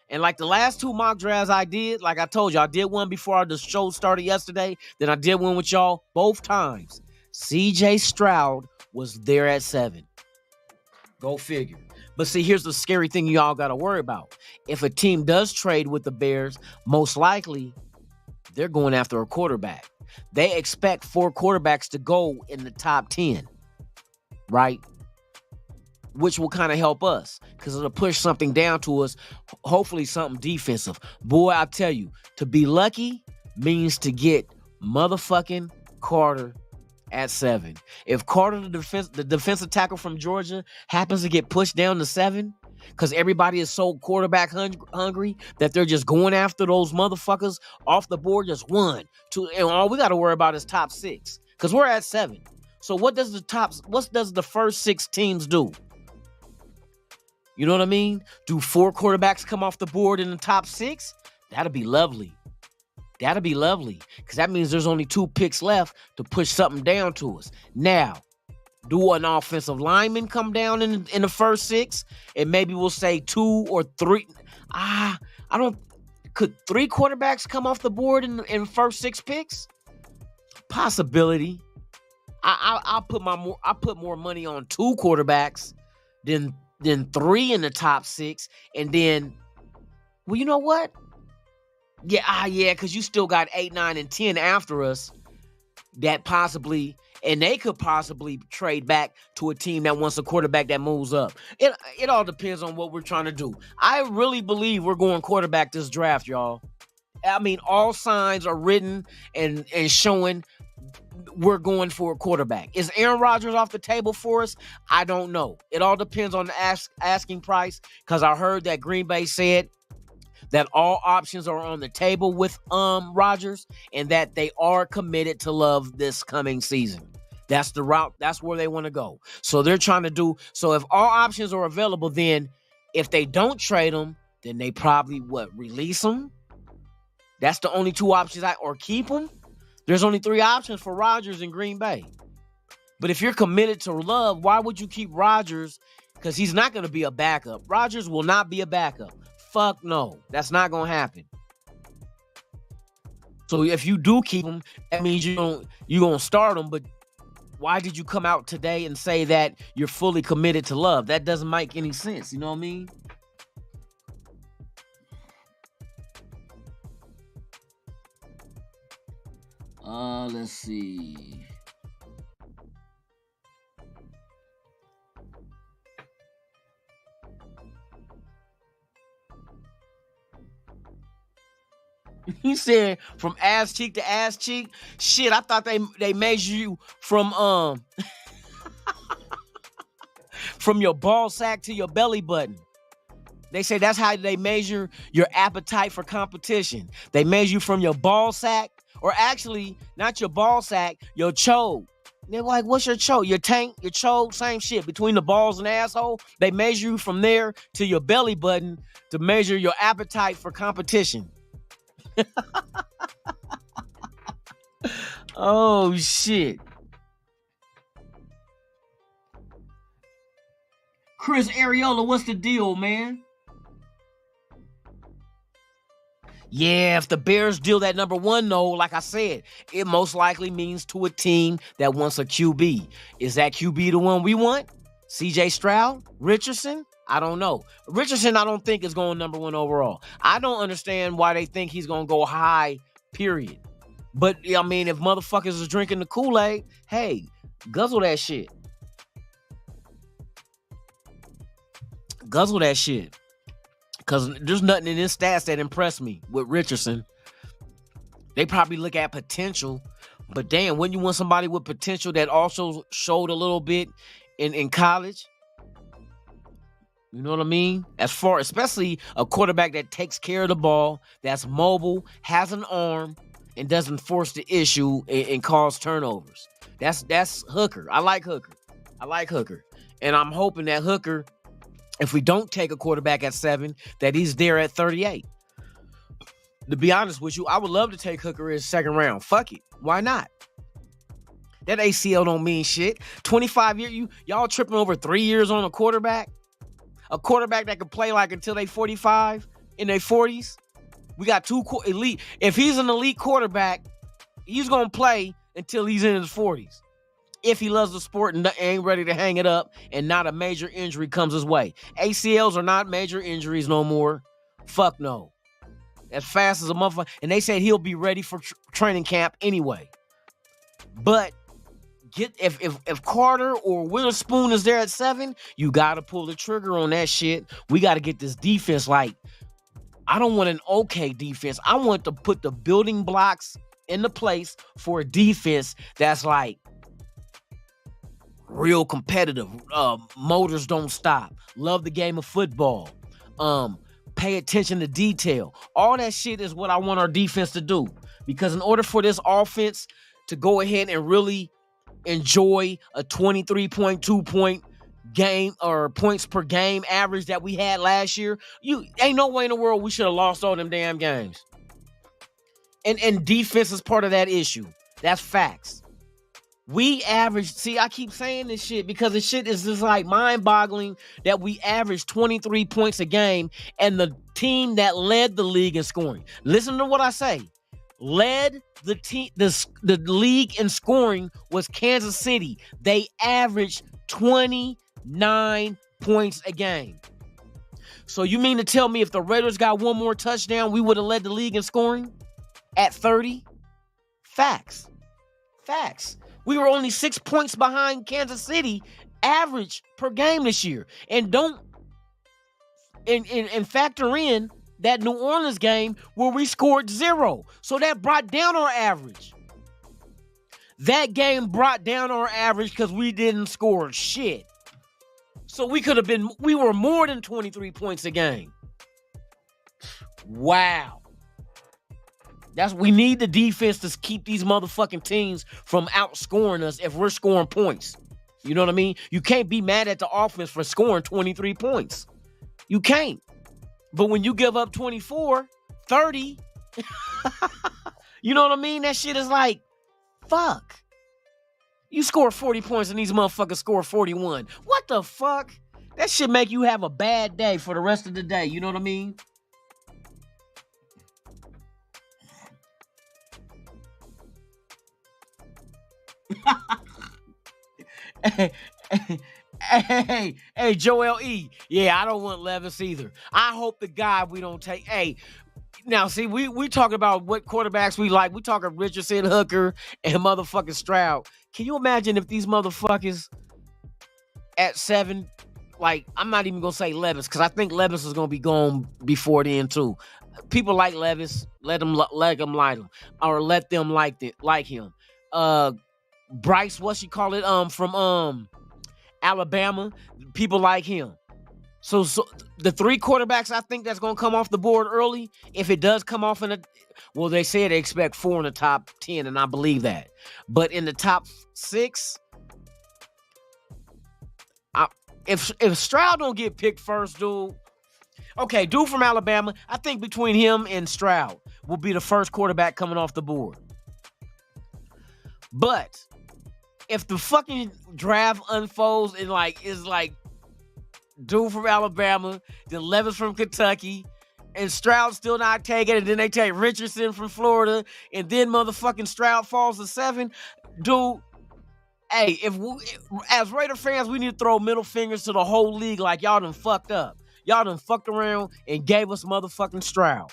and like the last 2 mock drafts I did, like I told you, I did one before the show started yesterday. Then I did one with y'all both times. CJ Stroud was there at 7. Go figure. But see, here's the scary thing y'all got to worry about. If a team does trade with the Bears, most likely they're going after a quarterback. They expect 4 quarterbacks to go in the top 10, right? Which will kind of help us because it'll push something down to us, hopefully something defensive. Boy, I tell you, to be lucky means to get motherfucking Carter at 7. If Carter, the defensive tackle from Georgia, happens to get pushed down to 7 because everybody is so quarterback hungry that they're just going after those motherfuckers off the board, just 1, 2, and all we got to worry about is top 6 because we're at 7. So what does the first 6 teams do? You know what I mean? Do 4 quarterbacks come off the board in the top 6? That'd be lovely. That'd be lovely because that means there's only 2 picks left to push something down to us. Now, do an offensive lineman come down in the first 6? And maybe we'll say 2 or 3. Could 3 quarterbacks come off the board in the first 6 picks? Possibility. I put more money on 2 quarterbacks than 3 in the top 6, and then, well, you know what? Yeah, because you still got 8, 9, and 10 after us that possibly, and they could possibly trade back to a team that wants a quarterback that moves up. It all depends on what we're trying to do. I really believe we're going quarterback this draft, y'all. I mean, all signs are written and showing we're going for a quarterback. Is Aaron Rodgers off the table for us? I don't know. It all depends on the asking price because I heard that Green Bay said that all options are on the table with Rodgers and that they are committed to Love this coming season. That's the route. That's where they want to go. So they're trying to do. So if all options are available, then if they don't trade them, then they probably release them. That's the only 2 options, or keep them. There's only 3 options for Rodgers in Green Bay. But if you're committed to Love, why would you keep Rodgers? Because he's not going to be a backup. Rodgers will not be a backup. Fuck no. That's not going to happen. So if you do keep him, that means you're going to start him. But why did you come out today and say that you're fully committed to Love? That doesn't make any sense. You know what I mean? Let's see. He said from ass cheek to ass cheek. Shit, I thought they measure you from from your ball sack to your belly button. They say that's how they measure your appetite for competition. They measure you from your ball sack, or actually, not your ball sack, your chode. They're like, what's your chode? Your tank, your chode, same shit. Between the balls and asshole, they measure you from there to your belly button to measure your appetite for competition. Oh, shit. Chris Ariola, what's the deal, man? Yeah, if the Bears deal that number 1, though, like I said, it most likely means to a team that wants a QB. Is that QB the one we want? CJ Stroud? Richardson? I don't know. Richardson, I don't think is going number 1 overall. I don't understand why they think he's going to go high, period. But, I mean, if motherfuckers is drinking the Kool-Aid, hey, guzzle that shit. Guzzle that shit. Because there's nothing in his stats that impressed me with Richardson. They probably look at potential. But damn, when you want somebody with potential that also showed a little bit in college, you know what I mean? As far, especially a quarterback that takes care of the ball, that's mobile, has an arm, and doesn't force the issue and cause turnovers. That's Hooker. I like Hooker. And I'm hoping that Hooker, if we don't take a quarterback at 7, that he's there at 38. To be honest with you, I would love to take Hooker in second round. Fuck it. Why not? That ACL don't mean shit. 25 years, y'all tripping over 3 years on a quarterback? A quarterback that can play like until they 45, in their 40s? We got 2 elite. If he's an elite quarterback, he's going to play until he's in his 40s. If he loves the sport and ain't ready to hang it up and not a major injury comes his way. ACLs are not major injuries no more. Fuck no. As fast as a motherfucker. And they said he'll be ready for training camp anyway. But if Carter or Witherspoon is there at 7, you got to pull the trigger on that shit. We got to get this defense like, I don't want an okay defense. I want to put the building blocks into place for a defense that's like, real competitive. Motors don't stop. Love the game of football. Pay attention to detail. All that shit is what I want our defense to do. Because in order for this offense to go ahead and really enjoy a 23.2 point game or points per game average that we had last year, ain't no way in the world we should have lost all them damn games. And defense is part of that issue. That's facts. We averaged, see, I keep saying this shit because this shit is just like mind-boggling that we averaged 23 points a game and the team that led the league in scoring. Listen to what I say. Led the league in scoring was Kansas City. They averaged 29 points a game. So you mean to tell me if the Raiders got one more touchdown, we would have led the league in scoring at 30? Facts. We were only 6 points behind Kansas City average per game this year. And don't factor in that New Orleans game where we scored 0. So that brought down our average. That game brought down our average because we didn't score shit. So we were more than 23 points a game. Wow. We need the defense to keep these motherfucking teams from outscoring us if we're scoring points. You know what I mean? You can't be mad at the offense for scoring 23 points. You can't. But when you give up 24, 30, you know what I mean? That shit is like, fuck. You score 40 points and these motherfuckers score 41. What the fuck? That shit make you have a bad day for the rest of the day. You know what I mean? Hey, Joel E. Yeah, I don't want Levis either. I hope to God we don't take. Hey, now see, we talking about what quarterbacks we like. We talking Richardson, Hooker, and motherfucking Stroud. Can you imagine if these motherfuckers at 7? Like, I'm not even gonna say Levis because I think Levis is gonna be gone before then too. People like Levis, let them like him, or let them like him. Bryce, what she call it? From Alabama, people like him. So the 3 quarterbacks I think that's gonna come off the board early. If it does come off well, they say they expect 4 in the top 10, and I believe that. But in the top 6, if Stroud don't get picked first, dude from Alabama, I think between him and Stroud will be the first quarterback coming off the board. But if the fucking draft unfolds and is like dude from Alabama, then Levis from Kentucky, and Stroud still not taking it, and then they take Richardson from Florida, and then motherfucking Stroud falls to 7, dude. Hey, as Raider fans, we need to throw middle fingers to the whole league like y'all done fucked up. Y'all done fucked around and gave us motherfucking Stroud.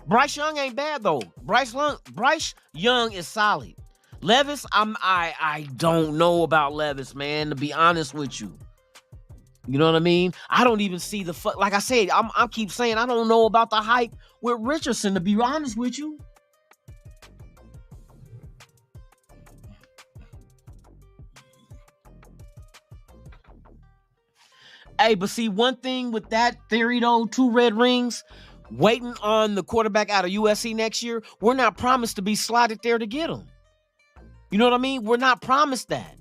Bryce Young ain't bad, though. Bryce Young is solid. Levis, I don't know about Levis, man, to be honest with you. You know what I mean? I don't even see the like I said, I keep saying I don't know about the hype with Richardson, to be honest with you. Hey, but see, one thing with that theory though, 2 red rings, waiting on the quarterback out of USC next year, we're not promised to be slotted there to get him. You know what I mean? We're not promised that.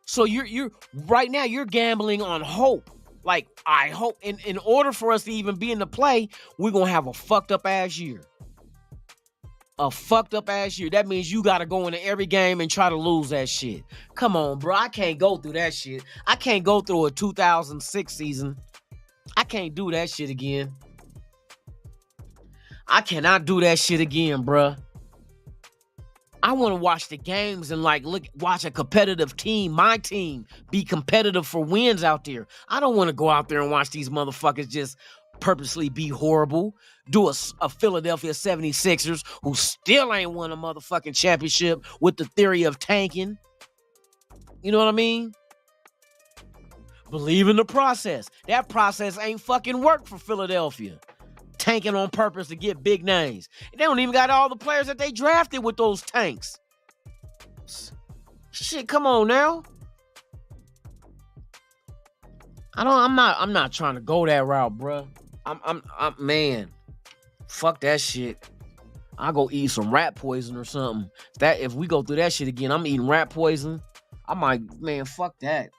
So you're right now you're gambling on hope. Like, I hope in order for us to even be in the play, we're gonna have a fucked up ass year. A fucked up ass year. That means you gotta go into every game and try to lose that shit. Come on, bro. I can't go through that shit. I can't go through a 2006 season. I can't do that shit again. I cannot do that shit again, bruh. I want to watch the games and watch a competitive team, my team, be competitive for wins out there. I don't want to go out there and watch these motherfuckers just purposely be horrible. Do a Philadelphia 76ers who still ain't won a motherfucking championship with the theory of tanking. You know what I mean? Believe in the process. That process ain't fucking work for Philadelphia. Tanking on purpose to get big names. They don't even got all the players that they drafted with those tanks. Shit, come on now. I'm not trying to go that route, bruh. I'm man. Fuck that shit. I'll go eat some rat poison or something. If we go through that shit again, I'm eating rat poison. I might, man, fuck that.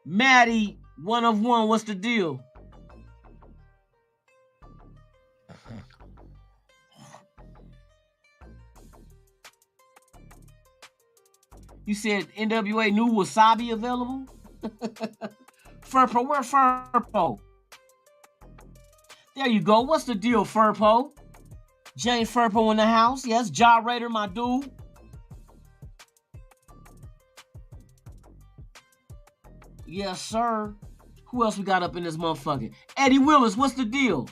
Maddie, 1 of 1, what's the deal? You said NWA new wasabi available? Furpo, where Furpo? There you go. What's the deal, Furpo? Jane Furpo in the house. Yes, Ja Raider, my dude. Yes, sir. Who else we got up in this motherfucker? Eddie Willis, what's the deal?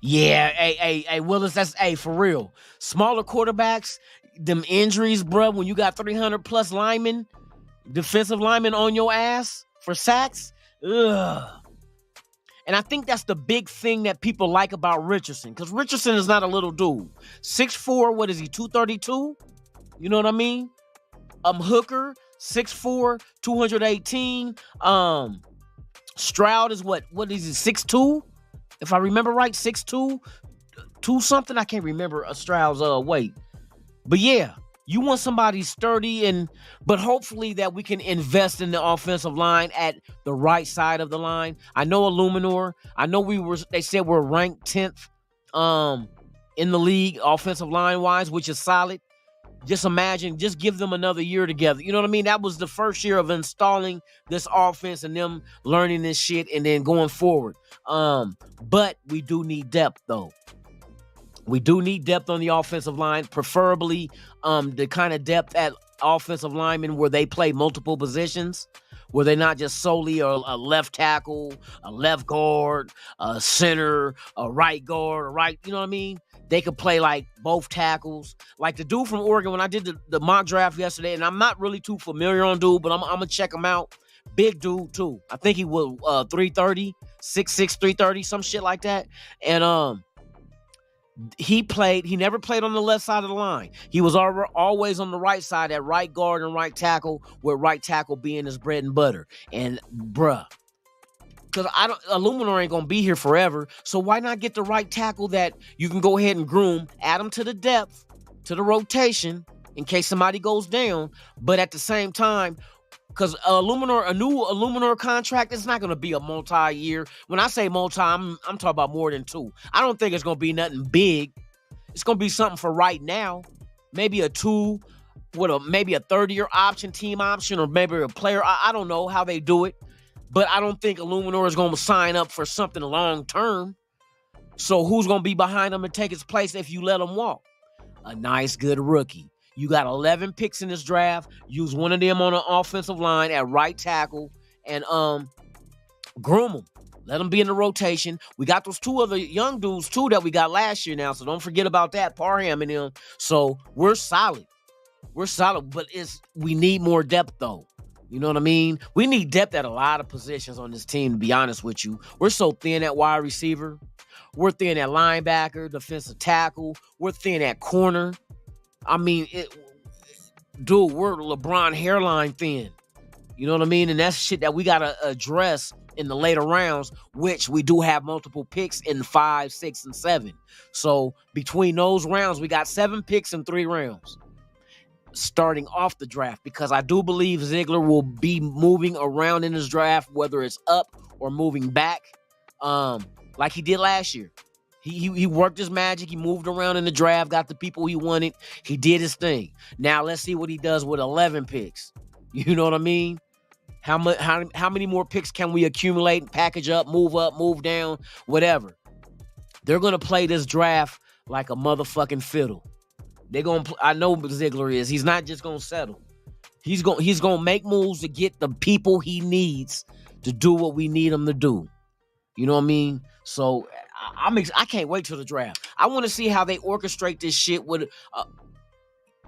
Yeah, hey, Willis, that's for real. Smaller quarterbacks, them injuries, bro, when you got 300 plus linemen, defensive linemen on your ass for sacks, ugh. And I think that's the big thing that people like about Richardson, because Richardson is not a little dude. 6'4", what is he, 232? You know what I mean? Hooker, 6'4", 218. Stroud is what is he, 6'2"? If I remember right, 6'2", 2 something. I can't remember Stroud's weight. But yeah, you want somebody sturdy, but hopefully that we can invest in the offensive line at the right side of the line. I know Illuminor. I know they said we're ranked 10th in the league offensive line wise, which is solid. Just imagine, just give them another year together. You know what I mean? That was the first year of installing this offense and them learning this shit and then going forward. But we do need depth, though. We do need depth on the offensive line, preferably the kind of depth at offensive linemen where they play multiple positions, where they're not just solely a left tackle, a left guard, a center, a right guard, a right, you know what I mean? They could play like both tackles. Like the dude from Oregon, when I did the mock draft yesterday, and I'm not really too familiar on dude, but I'm going to check him out. Big dude, too. I think he was 330, 6'6", 330, some shit like that. And he never played on the left side of the line. He was always on the right side at right guard and right tackle, with right tackle being his bread and butter. And bruh, because Illuminor ain't gonna be here forever, so why not get the right tackle that you can go ahead and groom, add him to the depth, to the rotation, in case somebody goes down, but at the same time, because a new Illuminor contract, it's not going to be a multi-year. When I say multi, I'm talking about more than 2. I don't think it's going to be nothing big. It's going to be something for right now. Maybe a 2 with maybe a 30-year option, team option, or maybe a player. I don't know how they do it. But I don't think Illuminor is going to sign up for something long-term. So who's going to be behind him and take his place if you let him walk? A nice, good rookie. You got 11 picks in this draft. Use one of them on the offensive line at right tackle and groom them. Let them be in the rotation. We got those 2 other young dudes, too, that we got last year now. So don't forget about that, Parham and them. So we're solid. We're solid, but we need more depth, though. You know what I mean? We need depth at a lot of positions on this team, to be honest with you. We're so thin at wide receiver. We're thin at linebacker, defensive tackle. We're thin at corner. I mean, dude, we're LeBron hairline thin. You know what I mean? And that's shit that we got to address in the later rounds, which we do have multiple picks in 5, 6, and 7. So between those rounds, we got 7 picks in 3 rounds starting off the draft, because I do believe Ziegler will be moving around in his draft, whether it's up or moving back, like he did last year. He worked his magic. He moved around in the draft, got the people he wanted. He did his thing. Now let's see what he does with 11 picks. You know what I mean? How many more picks can we accumulate, package up, move down, whatever? They're gonna play this draft like a motherfucking fiddle. I know Ziegler is. He's not just gonna settle. He's gonna make moves to get the people he needs to do what we need him to do. You know what I mean? So I can't wait till the draft. I want to see how they orchestrate this shit with.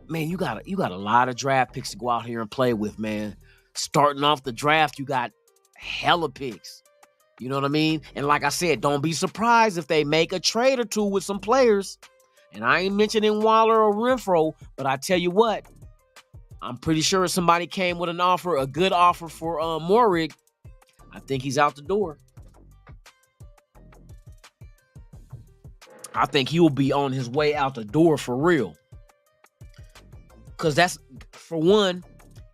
Man, you got a lot of draft picks to go out here and play with, man. Starting off the draft, you got hella picks. You know what I mean? And like I said, don't be surprised if they make a trade or two with some players. And I ain't mentioning Waller or Renfro, but I tell you what, I'm pretty sure if somebody came with a good offer for Moehrig, I think he's out the door. I think he will be on his way out the door for real. Because that's, for one,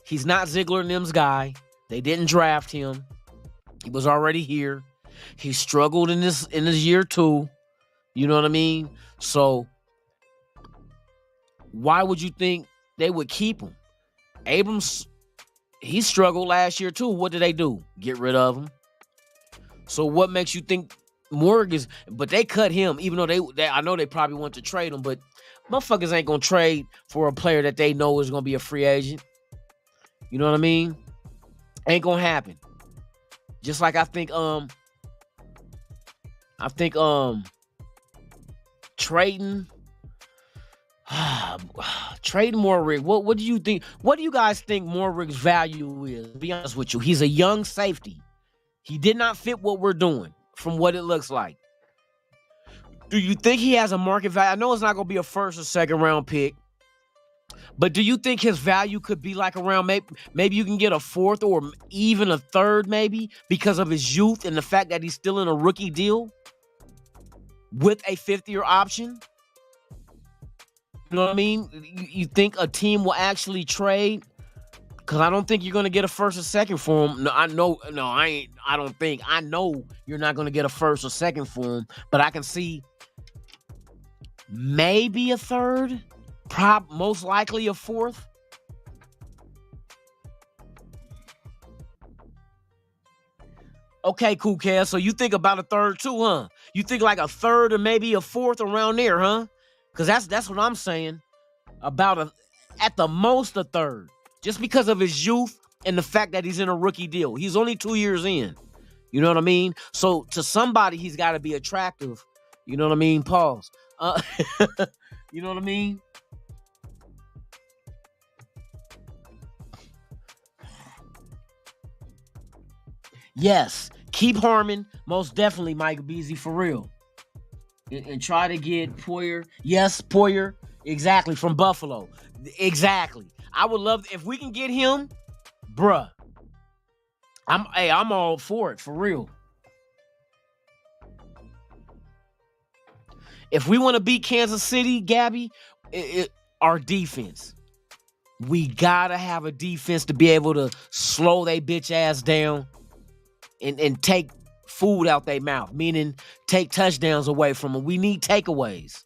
he's not Ziegler and them's guy. They didn't draft him. He was already here. He struggled in his year 2. You know what I mean? So why would you think they would keep him? Abrams, he struggled last year too. What did they do? Get rid of him. So what makes you think Moehrig is? But they cut him, even though they I know they probably want to trade him, but motherfuckers ain't gonna trade for a player that they know is gonna be a free agent. You know what I mean? Ain't gonna happen. Just like I think trading Moehrig. What do you think? What do you guys think Moehrig's value is? To be honest with you, he's a young safety. He did not fit what we're doing from what it looks like. Do you think he has a market value? I know it's not going to be a first or second round pick, but do you think his value could be like around maybe you can get a 4th or even a 3rd maybe because of his youth and the fact that he's still in a rookie deal with a 5th-year option? You know what I mean? You think a team will actually trade? Because I don't think you're going to get a 1st or 2nd for him. I know you're not going to get a 1st or 2nd for him, but I can see maybe a 3rd, most likely a 4th. Okay, cool, Cass. So you think about a 3rd too, huh? You think like a 3rd or maybe a 4th around there, huh? Because that's what I'm saying. About at the most a 3rd. Just because of his youth and the fact that he's in a rookie deal. He's only 2 years in. You know what I mean? So to somebody, he's got to be attractive. You know what I mean? Pause. You know what I mean? Yes. Keep Harmon. Most definitely, Mike Beasley, for real. And try to get Poyer. Yes, Poyer. Exactly. From Buffalo. Exactly. I would love if we can get him, bruh. I'm all for it, for real. If we want to beat Kansas City, Gabby, our defense. We gotta have a defense to be able to slow they bitch ass down and take food out their mouth, meaning take touchdowns away from them. We need takeaways.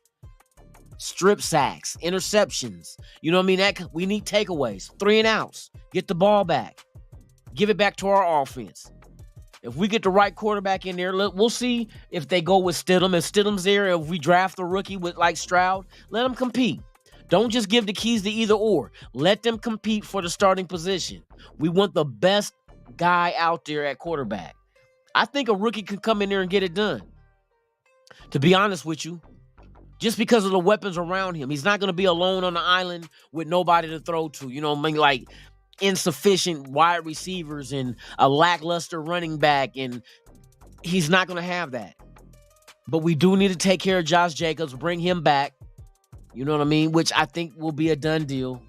Strip sacks, interceptions. You know what I mean? We need takeaways. 3 and outs. Get the ball back. Give it back to our offense. If we get the right quarterback in there, we'll see if they go with Stidham. If Stidham's there, if we draft a rookie with like Stroud, let them compete. Don't just give the keys to either or. Let them compete for the starting position. We want the best guy out there at quarterback. I think a rookie could come in there and get it done. To be honest with you, just because of the weapons around him, he's not going to be alone on the island with nobody to throw to. You know what I mean? Like insufficient wide receivers and a lackluster running back, and he's not going to have that. But we do need to take care of Josh Jacobs, bring him back. You know what I mean? Which I think will be a done deal.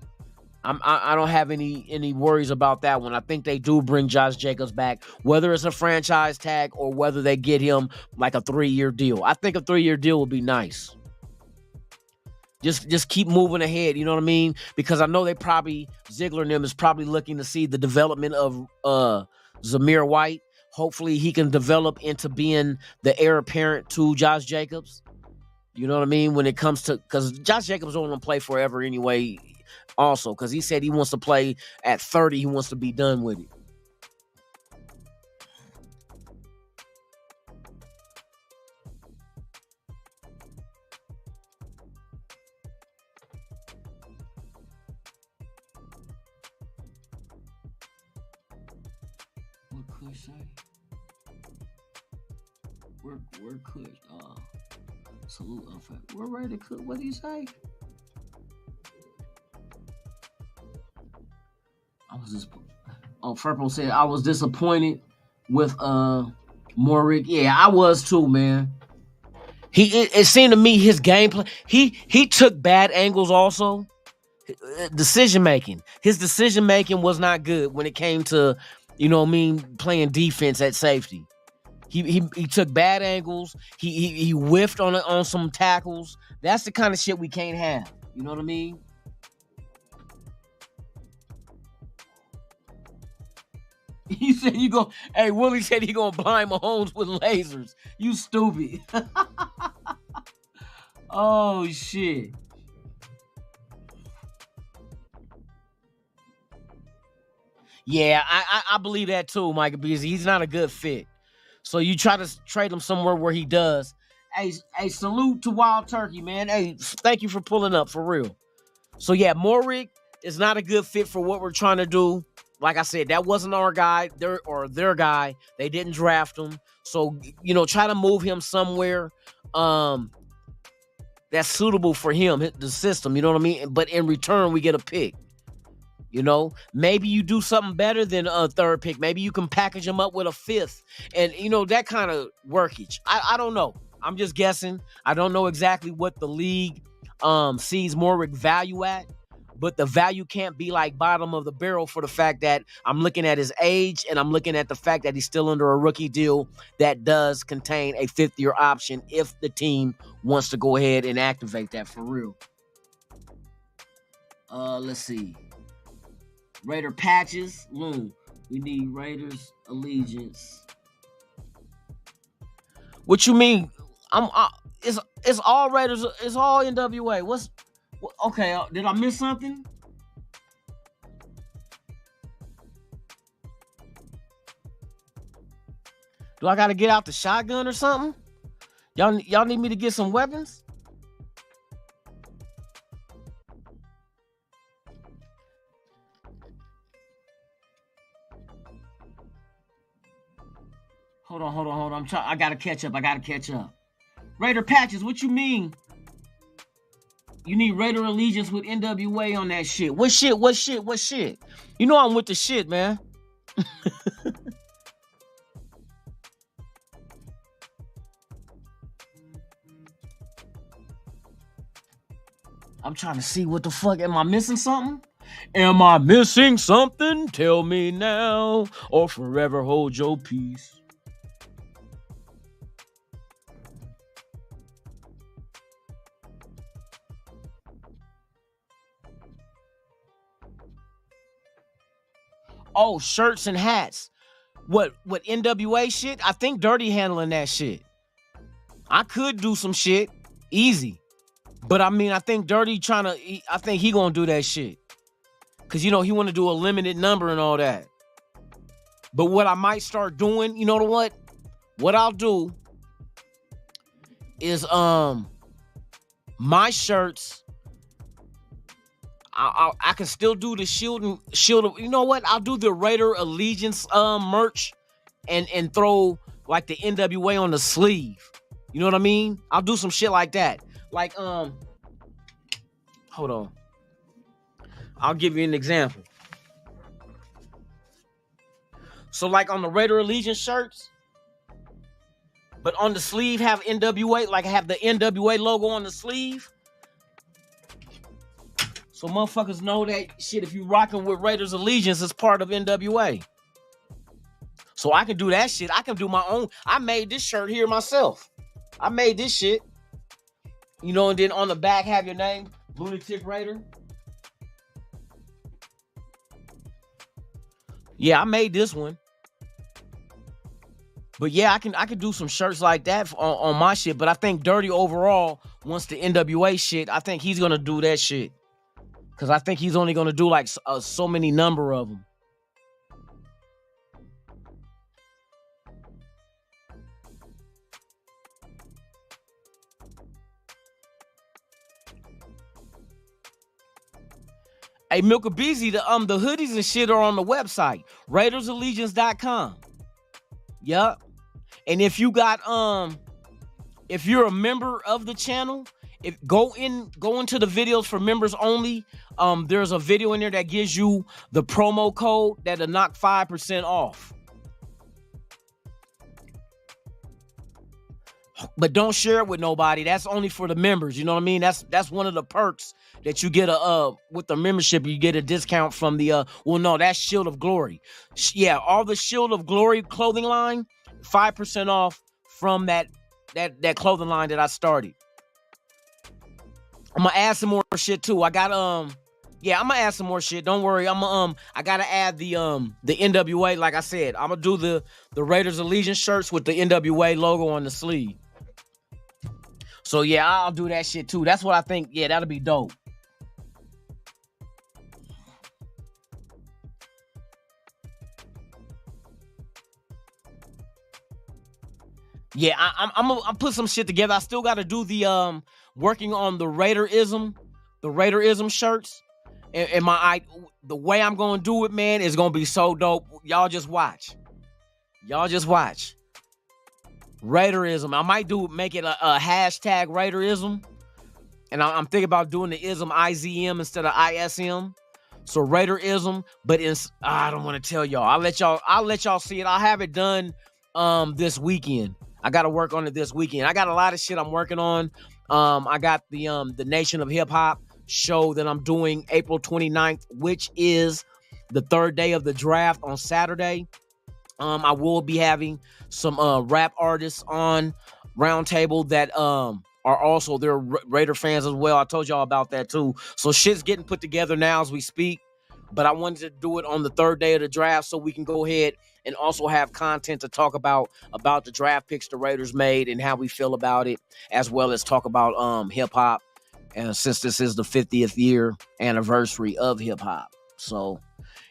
I don't have any worries about that one. I think they do bring Josh Jacobs back, whether it's a franchise tag or whether they get him like a 3-year deal. I think a 3-year deal would be nice. Just keep moving ahead, you know what I mean? Because I know Ziegler and them is probably looking to see the development of Zamir White. Hopefully he can develop into being the heir apparent to Josh Jacobs. You know what I mean? When it comes to, because Josh Jacobs don't want to play forever anyway, also, because he said he wants to play at 30. He wants to be done with it. What Kush say? Where Kush? Salute effect. We're ready to cook. What did he say? Furpo said I was disappointed with Morik. Yeah, I was too, man. It seemed to me his gameplay. He took bad angles also. Decision making. His decision making was not good when it came to, you know what I mean, playing defense at safety. He took bad angles. He whiffed on some tackles. That's the kind of shit we can't have. You know what I mean? He said Willie said he gonna blind Mahomes with lasers. You stupid. Oh shit. Yeah, I believe that too, Micah, because he's not a good fit. So you try to trade him somewhere where he does. Hey, salute to Wild Turkey, man. Hey, thank you for pulling up, for real. So yeah, Morik is not a good fit for what we're trying to do. Like I said, that wasn't our guy, their guy. They didn't draft him. So, you know, try to move him somewhere that's suitable for him, the system, you know what I mean? But in return, we get a pick. You know, maybe you do something better than a third pick. Maybe you can package him up with a 5th. And, you know, that kind of workage. I don't know. I'm just guessing. I don't know exactly what the league sees Morik value at. But the value can't be like bottom of the barrel for the fact that I'm looking at his age and I'm looking at the fact that he's still under a rookie deal that does contain a 5th-year option if the team wants to go ahead and activate that for real. Let's see. Raider patches. Loon. We need Raiders allegiance. What you mean? It's all Raiders. It's all NWA. Okay, did I miss something? Do I got to get out the shotgun or something? Y'all need me to get some weapons? Hold on. I got to catch up. Raider patches, what you mean? You need Raider allegiance with NWA on that shit. What shit? You know I'm with the shit, man. I'm trying to see what the fuck. Am I missing something? Tell me now or forever hold your peace. Oh, shirts and hats. What NWA shit? I think Dirty handling that shit. I could do some shit. Easy. But I mean, I think Dirty I think he gonna do that shit. Cause you know, he wanna do a limited number and all that. But what I might start doing, you know what? What I'll do is my shirts, I can still do the shield. You know what? I'll do the Raider Allegiance merch and throw like the NWA on the sleeve. You know what I mean? I'll do some shit like that. Like, hold on. I'll give you an example. So like on the Raider Allegiance shirts, but on the sleeve have NWA, like have the NWA logo on the sleeve. So motherfuckers know that shit, if you rocking with Raiders Allegiance, it's part of NWA. So I can do that shit. I can do my own. I made this shirt here myself. I made this shit. You know, and then on the back have your name, Lunatic Raider. Yeah, I made this one. But yeah, I can do some shirts like that on my shit. But I think Dirty overall wants the NWA shit. I think he's gonna do that shit. Cause I think he's only gonna do like so many number of them. Hey, Milka Beezy, the hoodies and shit are on the website, RaidersAllegiance.com. Yup. And if you got if you're a member of the channel, go into the videos for members only. There's a video in there that gives you the promo code that'll knock 5% off. But don't share it with nobody. That's only for the members. You know what I mean? That's one of the perks that you get with the membership. You get a discount from the well, no, that's Shield of Glory. Yeah, all the Shield of Glory clothing line, 5% off from that clothing line that I started. I'm gonna add some more shit too. I got yeah, I'm gonna add some more shit. Don't worry. I gotta add the NWA. Like I said, I'm gonna do the Raiders Allegiance shirts with the NWA logo on the sleeve. So yeah, I'll do that shit too. That's what I think. Yeah, that'll be dope. Yeah, I'm put some shit together. I still got to do the working on the Raiderism shirts, and the way I'm gonna do it, man, is gonna be so dope. Y'all just watch. Raiderism. I might make it a hashtag Raiderism, and I'm thinking about doing the ism IZM instead of ISM. So Raiderism, but I don't want to tell y'all. I'll let y'all see it. I'll have it done this weekend. I got to work on it this weekend. I got a lot of shit I'm working on. I got the Nation of Hip Hop show that I'm doing April 29th, which is the third day of the draft on Saturday. I will be having some rap artists on Roundtable that are also they're Raider fans as well. I told y'all about that too. So shit's getting put together now as we speak. But I wanted to do it on the third day of the draft so we can go ahead and also have content to talk about the draft picks the Raiders made and how we feel about it, as well as talk about hip hop. And since this is the 50th year anniversary of hip hop. So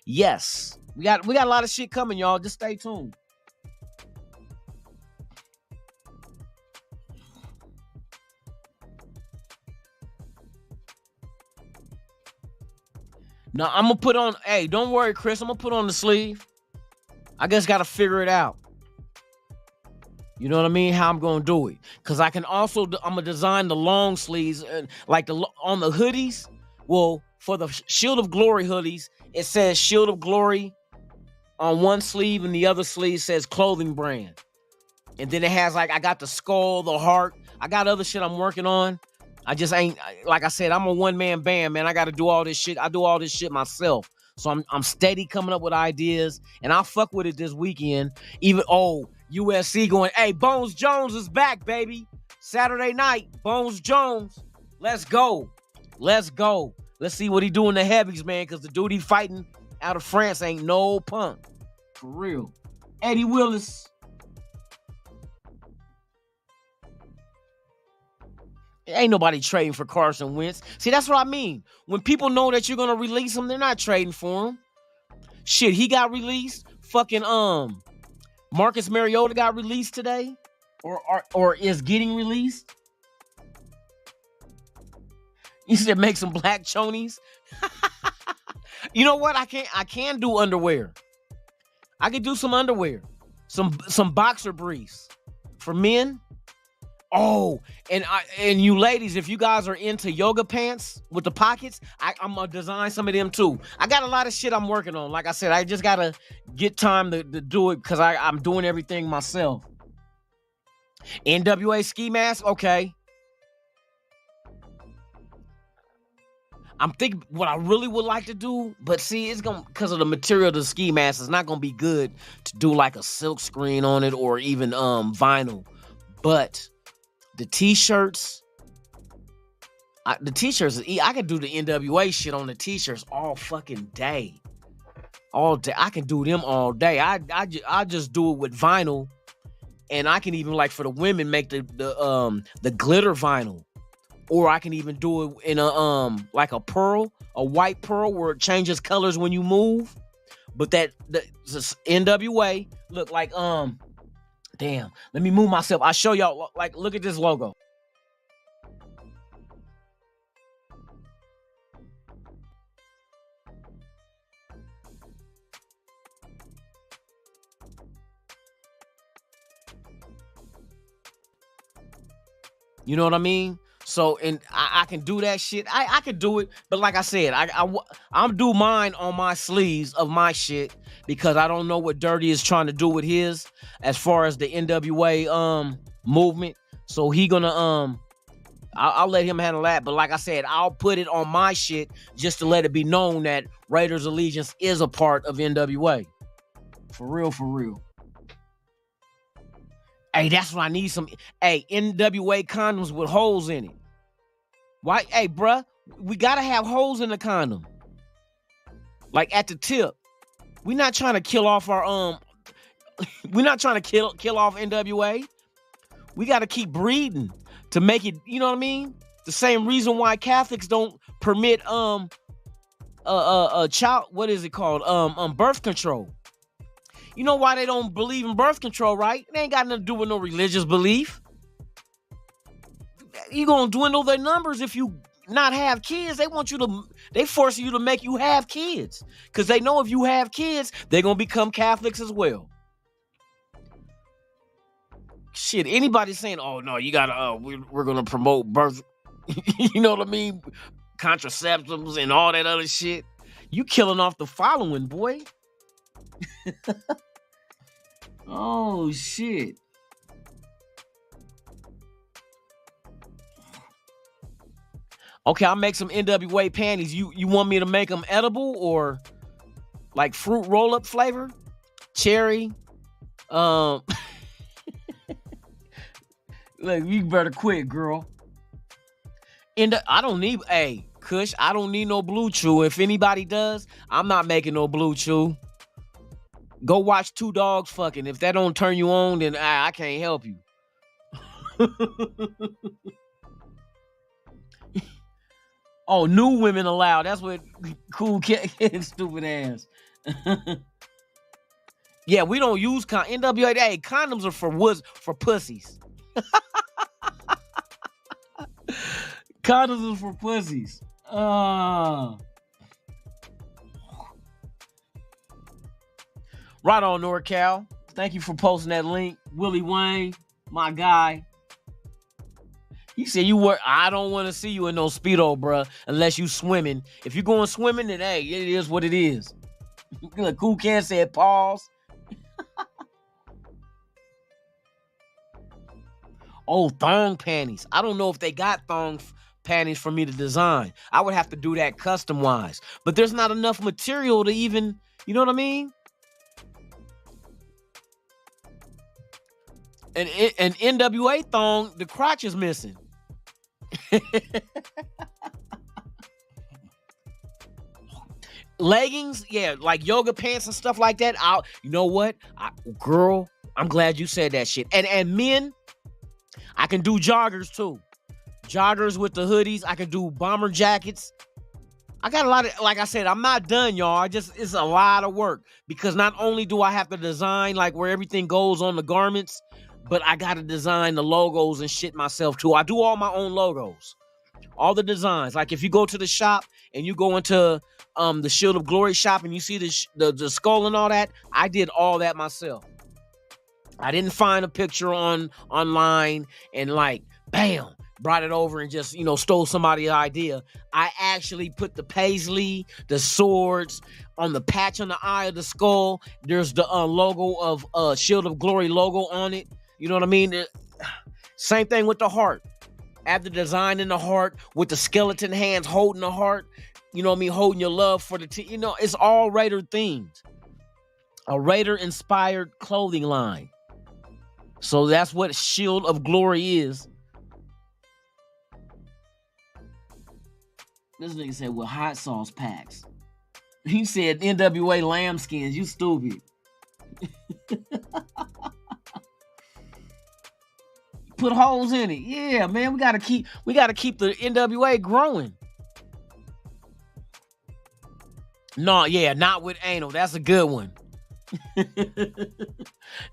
yes, we got a lot of shit coming, y'all. Just stay tuned. Now, I'm going to put on, hey, don't worry, Chris. I'm going to put on the sleeve. I just got to figure it out. You know what I mean? How I'm going to do it. Because I'm going to design the long sleeves. Like on the hoodies. Well, for the Shield of Glory hoodies, it says Shield of Glory on one sleeve and the other sleeve says clothing brand. And then it has I got the skull, the heart. I got other shit I'm working on. I just ain't, like I said, I'm a one-man band, man. I got to do all this shit. I do all this shit myself. So I'm steady coming up with ideas, and I'll fuck with it this weekend. Even, USC going, hey, Bones Jones is back, baby. Saturday night, Bones Jones. Let's go. Let's see what he do in the heavies, man, because the dude he fighting out of France ain't no punk. For real. Eddie Willis. Ain't nobody trading for Carson Wentz. See, that's what I mean. When people know that you're gonna release him, they're not trading for him. Shit, he got released. Fucking Marcus Mariota got released today, or is getting released. You said make some black chonies. You know what? I can do underwear. I can do some underwear. some boxer briefs for men. Oh, and you ladies, if you guys are into yoga pants with the pockets, I'm gonna design some of them too. I got a lot of shit I'm working on. Like I said, I just gotta get time to do it because I'm doing everything myself. NWA ski mask, okay. I'm thinking what I really would like to do, but see, it's gonna, because of the material of the ski mask, it's not gonna be good to do like a silk screen on it or even vinyl. But the t-shirts, I could do the NWA shit on the t-shirts all fucking day. All day. I can do them all day. I just do it with vinyl. And I can even, like, for the women, make the glitter vinyl. Or I can even do it in a white pearl where it changes colors when you move. But the NWA look like damn, let me move myself. I'll show y'all, like, look at this logo. You know what I mean? So, and I can do that shit. I can do it, but like I said, I'm do mine on my sleeves of my shit because I don't know what Dirty is trying to do with his as far as the NWA movement. So he gonna I'll let him handle that. But like I said, I'll put it on my shit just to let it be known that Raiders Allegiance is a part of NWA. For real, for real. Hey, that's what I need some. Hey, NWA condoms with holes in it. Why? Hey, bruh, we gotta have holes in the condom. Like at the tip. We're not trying to kill off our we're not trying to kill off NWA. We gotta keep breeding to make it, you know what I mean? The same reason why Catholics don't permit child, what is it called? Birth control. You know why they don't believe in birth control, right? It ain't got nothing to do with no religious belief. You're gonna dwindle their numbers if you not have kids. They force you to make you have kids. Because they know if you have kids, they're gonna become Catholics as well. Shit, anybody saying, oh no, you gotta we're gonna promote birth, you know what I mean? Contraceptives and all that other shit. You killing off the following, boy. Oh shit. Okay, I'll make some NWA panties. You want me to make them edible or like fruit roll-up flavor? Cherry? Look, you better quit, girl. I don't need, hey, Kush, I don't need no Blue Chew. If anybody does, I'm not making no Blue Chew. Go watch two dogs fucking. If that don't turn you on, then I can't help you. Oh, new women allowed. That's what Cool Cat stupid ass. Yeah, we don't use NWA. Hey, condoms are for pussies. Condoms are for pussies. Right on, NorCal. Thank you for posting that link. Willie Wayne, my guy. He said I don't want to see you in no Speedo, bruh, unless you swimming. If you going swimming, then hey, it is what it is. Look, Cool Cat said pause. Oh, thong panties. I don't know if they got thong panties for me to design. I would have to do that custom-wise. But there's not enough material to even, you know what I mean? An NWA thong, the crotch is missing. Leggings, yeah, like yoga pants and stuff like that. You know what? Girl, I'm glad you said that shit. And men, I can do joggers too. Joggers with the hoodies. I can do bomber jackets. I got a lot of, like I said, I'm not done, y'all. It's a lot of work because not only do I have to design like where everything goes on the garments, but I got to design the logos and shit myself too. I do all my own logos, all the designs. Like if you go to the shop and you go into the Shield of Glory shop and you see the skull and all that, I did all that myself. I didn't find a picture online and like, bam, brought it over and just, stole somebody's idea. I actually put the paisley, the swords on the patch on the eye of the skull. There's the logo of Shield of Glory logo on it. You know what I mean? Same thing with the heart. Add the design in the heart with the skeleton hands holding the heart. You know what I mean? Holding your love for the team. It's all Raider themed. A Raider inspired clothing line. So that's what Shield of Glory is. This nigga said with hot sauce packs. He said NWA lambskins. You stupid. Put holes in it. Yeah, man. We gotta keep the NWA growing. No, yeah, not with anal. That's a good one.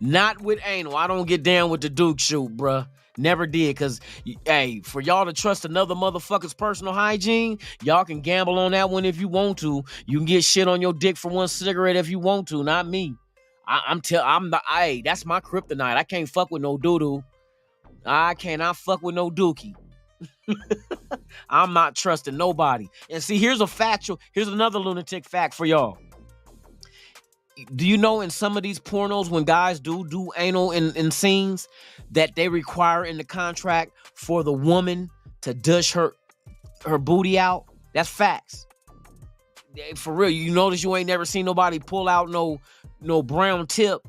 Not with anal. I don't get down with the Duke shoot, bruh. Never did, because, hey, for y'all to trust another motherfucker's personal hygiene, y'all can gamble on that one if you want to. You can get shit on your dick for one cigarette if you want to, not me. That's my kryptonite. I can't fuck with no doo-doo. I cannot fuck with no dookie. I'm not trusting nobody. And see, here's another lunatic fact for y'all. Do you know in some of these pornos, when guys do anal in scenes, that they require in the contract for the woman to dish her booty out? That's facts. For real, you notice you ain't never seen nobody pull out no brown tip.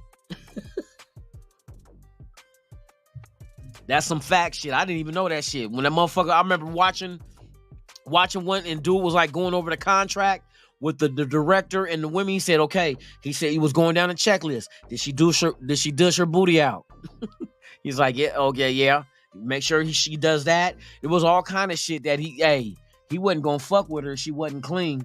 That's some fact shit. I didn't even know that shit. When that motherfucker, I remember watching one, and dude was like going over the contract with the director and the women. He said, okay. He said he was going down a checklist. Did she dish her booty out? He's like, yeah, okay, yeah. Make sure she does that. It was all kind of shit that he wasn't gonna fuck with her if she wasn't clean.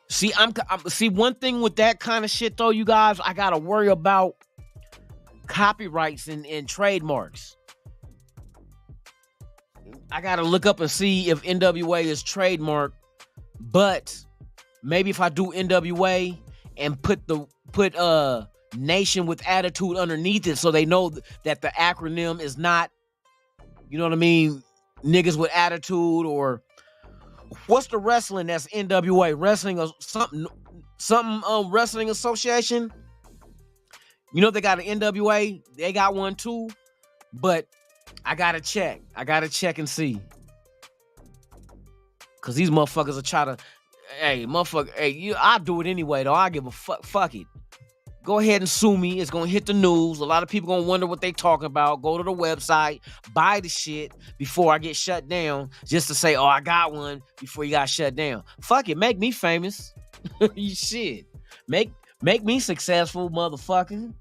See, one thing with that kind of shit though, you guys, I gotta worry about copyrights and trademarks. I gotta look up and see if NWA is trademarked, but maybe if I do NWA and put Nation with Attitude underneath it, so they know that the acronym is not, you know what I mean, niggas with attitude, or what's the wrestling that's NWA? Wrestling or something wrestling association? You know they got an NWA, they got one too, but I gotta check and see. Cause these motherfuckers are trying to, I'll do it anyway though. I give a fuck it. Go ahead and sue me. It's gonna hit the news. A lot of people gonna wonder what they talking about. Go to the website, buy the shit before I get shut down, just to say, oh, I got one before you got shut down. Fuck it, make me famous. You shit. Make me successful, motherfucker.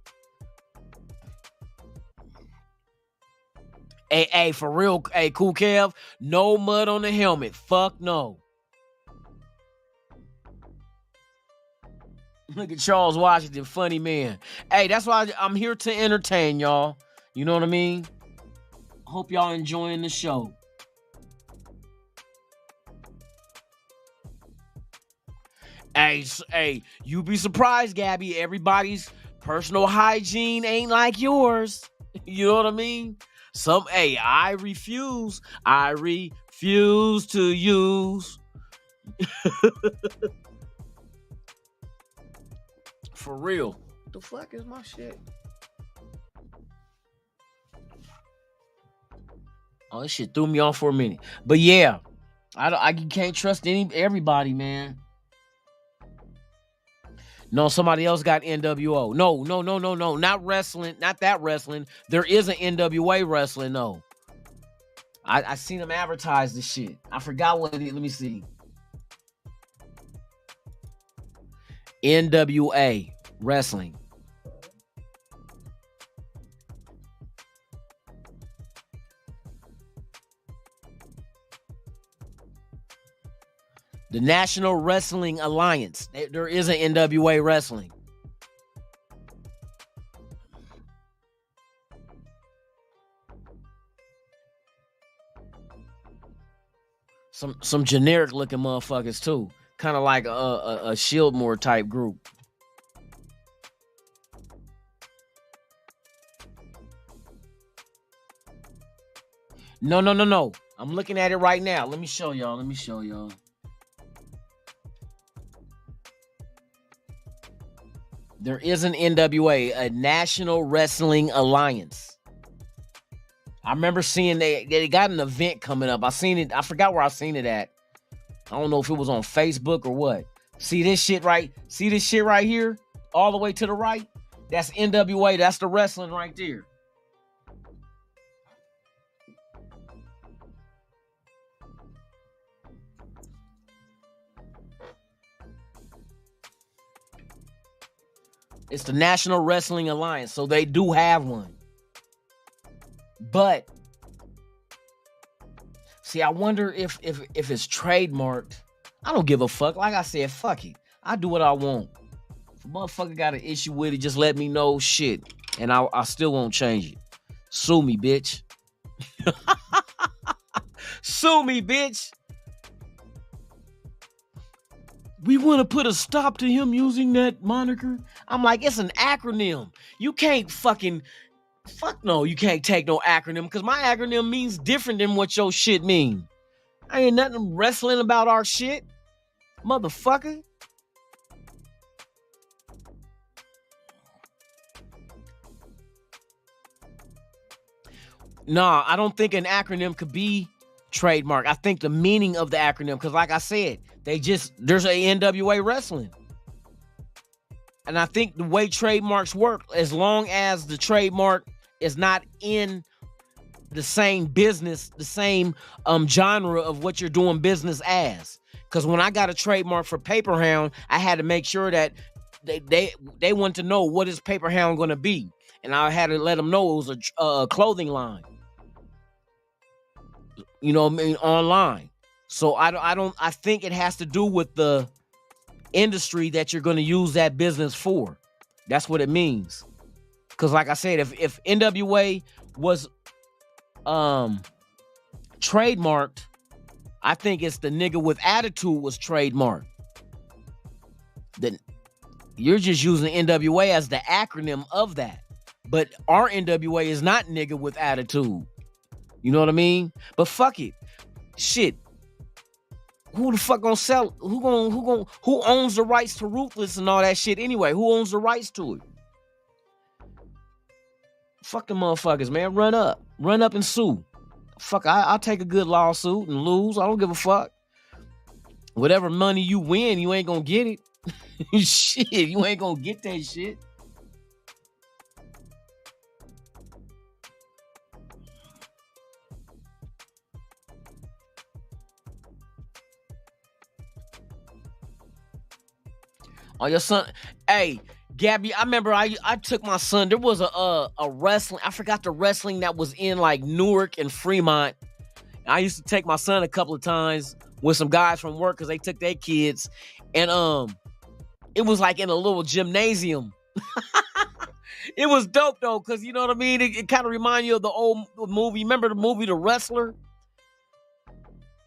Hey, for real, Cool Kev, no mud on the helmet. Fuck no. Look at Charles Washington, funny man. Hey, that's why I'm here to entertain y'all. You know what I mean? Hope y'all enjoying the show. Hey, you be surprised, Gabby. Everybody's personal hygiene ain't like yours. You know what I mean? I refuse to use. For real. What the fuck is my shit? Oh, this shit threw me off for a minute. But yeah, I can't trust everybody, man. No, somebody else got NWO. No. Not wrestling. Not that wrestling. There is an NWA wrestling, though. I seen them advertise this shit. I forgot what it is. Let me see. NWA wrestling. The National Wrestling Alliance. There is an NWA wrestling. Some generic looking motherfuckers too. kind of like a Shieldmore type group. No. I'm looking at it right now. Let me show y'all. There is an NWA, a National Wrestling Alliance. I remember seeing they got an event coming up. I seen it. I forgot where I seen it at. I don't know if it was on Facebook or what. See this shit right here? All the way to the right? That's NWA. That's the wrestling right there. It's the National Wrestling Alliance, so they do have one. But see, I wonder if it's trademarked. I don't give a fuck. Like I said, fuck it. I do what I want. If a motherfucker got an issue with it, just let me know shit. And I still won't change it. Sue me, bitch. Sue me, bitch. We want to put a stop to him using that moniker. I'm like, it's an acronym. You can't fucking... Fuck no, you can't take no acronym, because my acronym means different than what your shit mean. I ain't nothing wrestling about our shit, motherfucker. Nah, I don't think an acronym could be trademark. I think the meaning of the acronym, because like I said, there's a NWA wrestling. And I think the way trademarks work, as long as the trademark is not in the same business, the same genre of what you're doing business as. Because when I got a trademark for Paper Hound, I had to make sure that they want to know what is Paper Hound going to be. And I had to let them know it was a clothing line. You know what I mean? Online. So I think it has to do with the industry that you're going to use that business for. That's what it means. Because like I said, if NWA was trademarked, I think it's the nigga with attitude was trademarked. Then you're just using NWA as the acronym of that. But our NWA is not nigga with attitude. You know what I mean? But fuck it. Shit. Who the fuck gonna sell? Who owns the rights to Ruthless and all that shit anyway? Who owns the rights to it? Fuck the motherfuckers, man. Run up and sue. Fuck, I'll take a good lawsuit and lose. I don't give a fuck. Whatever money you win, you ain't gonna get it. Shit, you ain't gonna get that shit. Oh, your son. Hey, Gabby, I remember I took my son. There was a wrestling. I forgot the wrestling that was in like Newark and Fremont. I used to take my son a couple of times with some guys from work because they took their kids. And it was like in a little gymnasium. It was dope though, because you know what I mean? It kind of reminded you of the old movie. Remember the movie The Wrestler?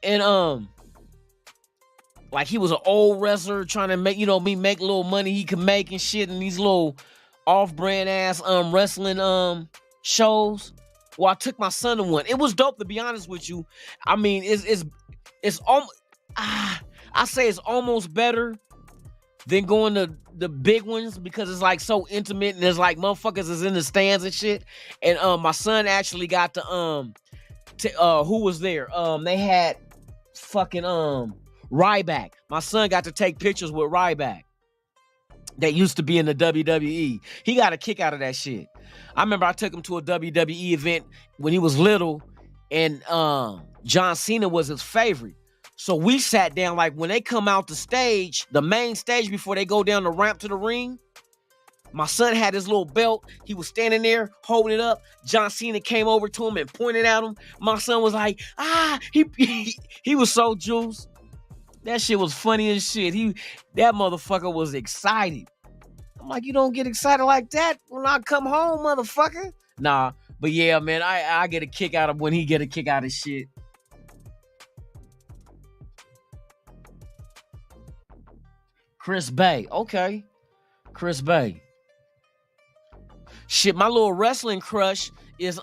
And like he was an old wrestler trying to make little money he could make and shit in these little off-brand ass wrestling shows. Well, I took my son to one. It was dope, to be honest with you. I mean, it's almost I say it's almost better than going to the big ones because it's like so intimate and there's like motherfuckers is in the stands and shit. And my son actually got to who was there? They had fucking Ryback. My son got to take pictures with Ryback that used to be in the WWE. He got a kick out of that shit. I remember I took him to a WWE event when he was little, and John Cena was his favorite. So we sat down, like when they come out the stage, the main stage, before they go down the ramp to the ring, my son had his little belt. He was standing there holding it up. John Cena came over to him and pointed at him. My son was like, he was so juiced. That shit was funny as shit. That motherfucker was excited. I'm like, you don't get excited like that when I come home, motherfucker. Nah, but yeah, man, I get a kick out of when he get a kick out of shit. Chris Bay. Okay. Chris Bay. Shit, my little wrestling crush is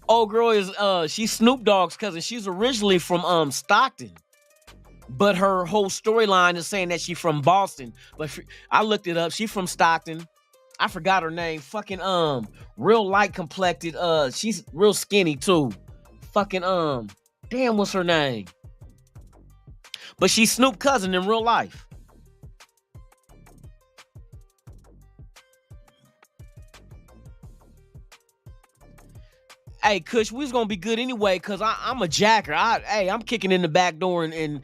old girl is she's Snoop Dogg's cousin. She's originally from Stockton. But her whole storyline is saying that she's from Boston. But I looked it up. She's from Stockton. I forgot her name. Fucking real light complected. She's real skinny too. Fucking damn, what's her name? But she's Snoop's cousin in real life. Hey, Kush, we was gonna be good anyway, cause I'm a jacker. I'm kicking in the back door and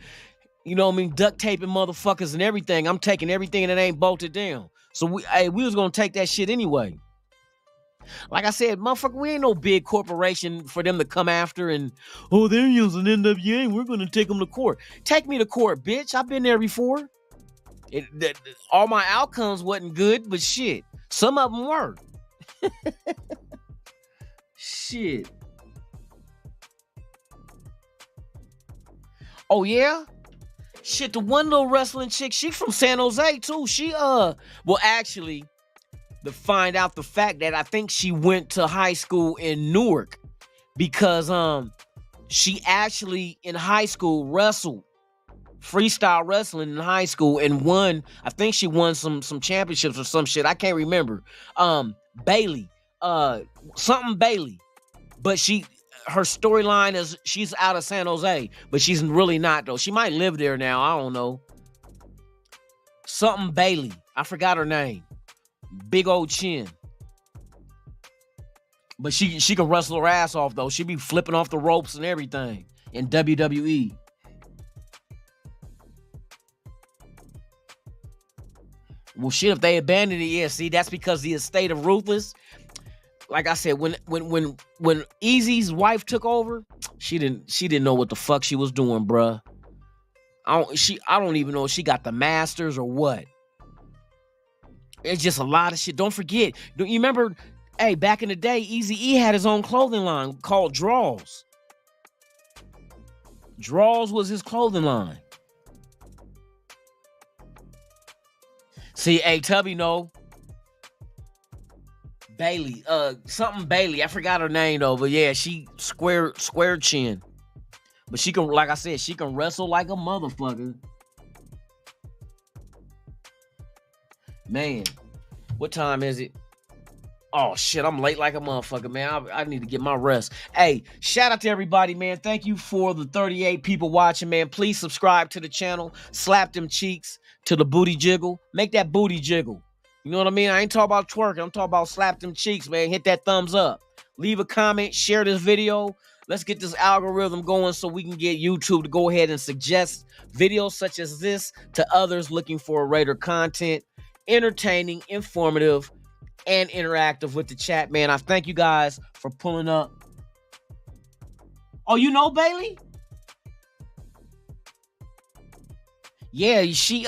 you know what I mean, duct taping motherfuckers and everything. I'm taking everything that ain't bolted down. So we was gonna take that shit anyway. Like I said, motherfucker, we ain't no big corporation for them to come after and, oh, they're using NWA, we're gonna take them to court. Take me to court, bitch. I've been there before. All my outcomes wasn't good, but shit, some of them were. Shit. Oh yeah? Shit, the one little wrestling chick, she from San Jose too. She well actually, to find out the fact that I think she went to high school in Newark because she actually in high school wrestled freestyle wrestling in high school and won. I think she won some championships or some shit. I can't remember. Bailey. Something Bailey, but her storyline is she's out of San Jose, but she's really not though. She might live there now. I don't know. Something Bailey. I forgot her name. Big old chin. But she can wrestle her ass off though. She be flipping off the ropes and everything in WWE. Well, shit, if they abandoned it, yeah. See, that's because the estate of Ruthless. Like I said, when Easy's wife took over, she didn't know what the fuck she was doing, bruh. I don't even know if she got the masters or what. It's just a lot of shit. Don't forget. You remember, hey, back in the day, Eazy-E had his own clothing line called Draws. Draws was his clothing line. See, hey, Tubby, no. Bailey, something Bailey. I forgot her name though, but yeah, she square chin. But she can, like I said, she can wrestle like a motherfucker. Man, what time is it? Oh shit, I'm late like a motherfucker, man. I need to get my rest. Hey, shout out to everybody, man. Thank you for the 38 people watching, man. Please subscribe to the channel. Slap them cheeks to the booty jiggle. Make that booty jiggle. You know what I mean? I ain't talking about twerking. I'm talking about slap them cheeks, man. Hit that thumbs up. Leave a comment. Share this video. Let's get this algorithm going so we can get YouTube to go ahead and suggest videos such as this to others looking for Raider content. Entertaining, informative, and interactive with the chat, man. I thank you guys for pulling up. Oh, you know Bailey? Yeah, she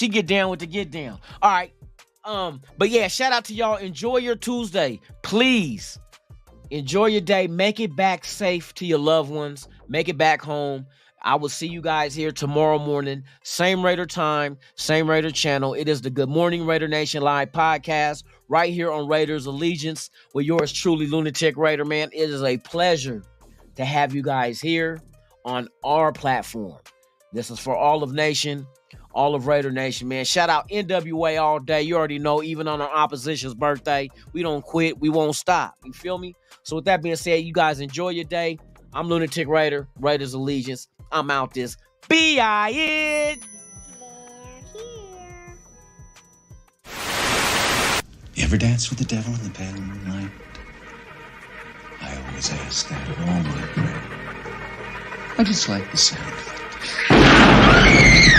get down with the get down. All right. But yeah, shout out to y'all. Enjoy your Tuesday. Please enjoy your day. Make it back safe to your loved ones. Make it back home. I will see you guys here tomorrow morning. Same Raider time, same Raider channel. It is the Good Morning Raider Nation Live podcast right here on Raiders Allegiance with yours truly, Lunatic Raider, man. It is a pleasure to have you guys here on our platform. This is for all of Nation. All of Raider Nation, man. Shout out NWA all day. You already know, even on our opposition's birthday, we don't quit. We won't stop. You feel me? So with that being said, you guys enjoy your day. I'm Lunatic Raider, Raiders Allegiance. I'm out this. B.I.N. You ever dance with the devil in the pale moonlight? I always ask that of all my prey. I just like the sound of it.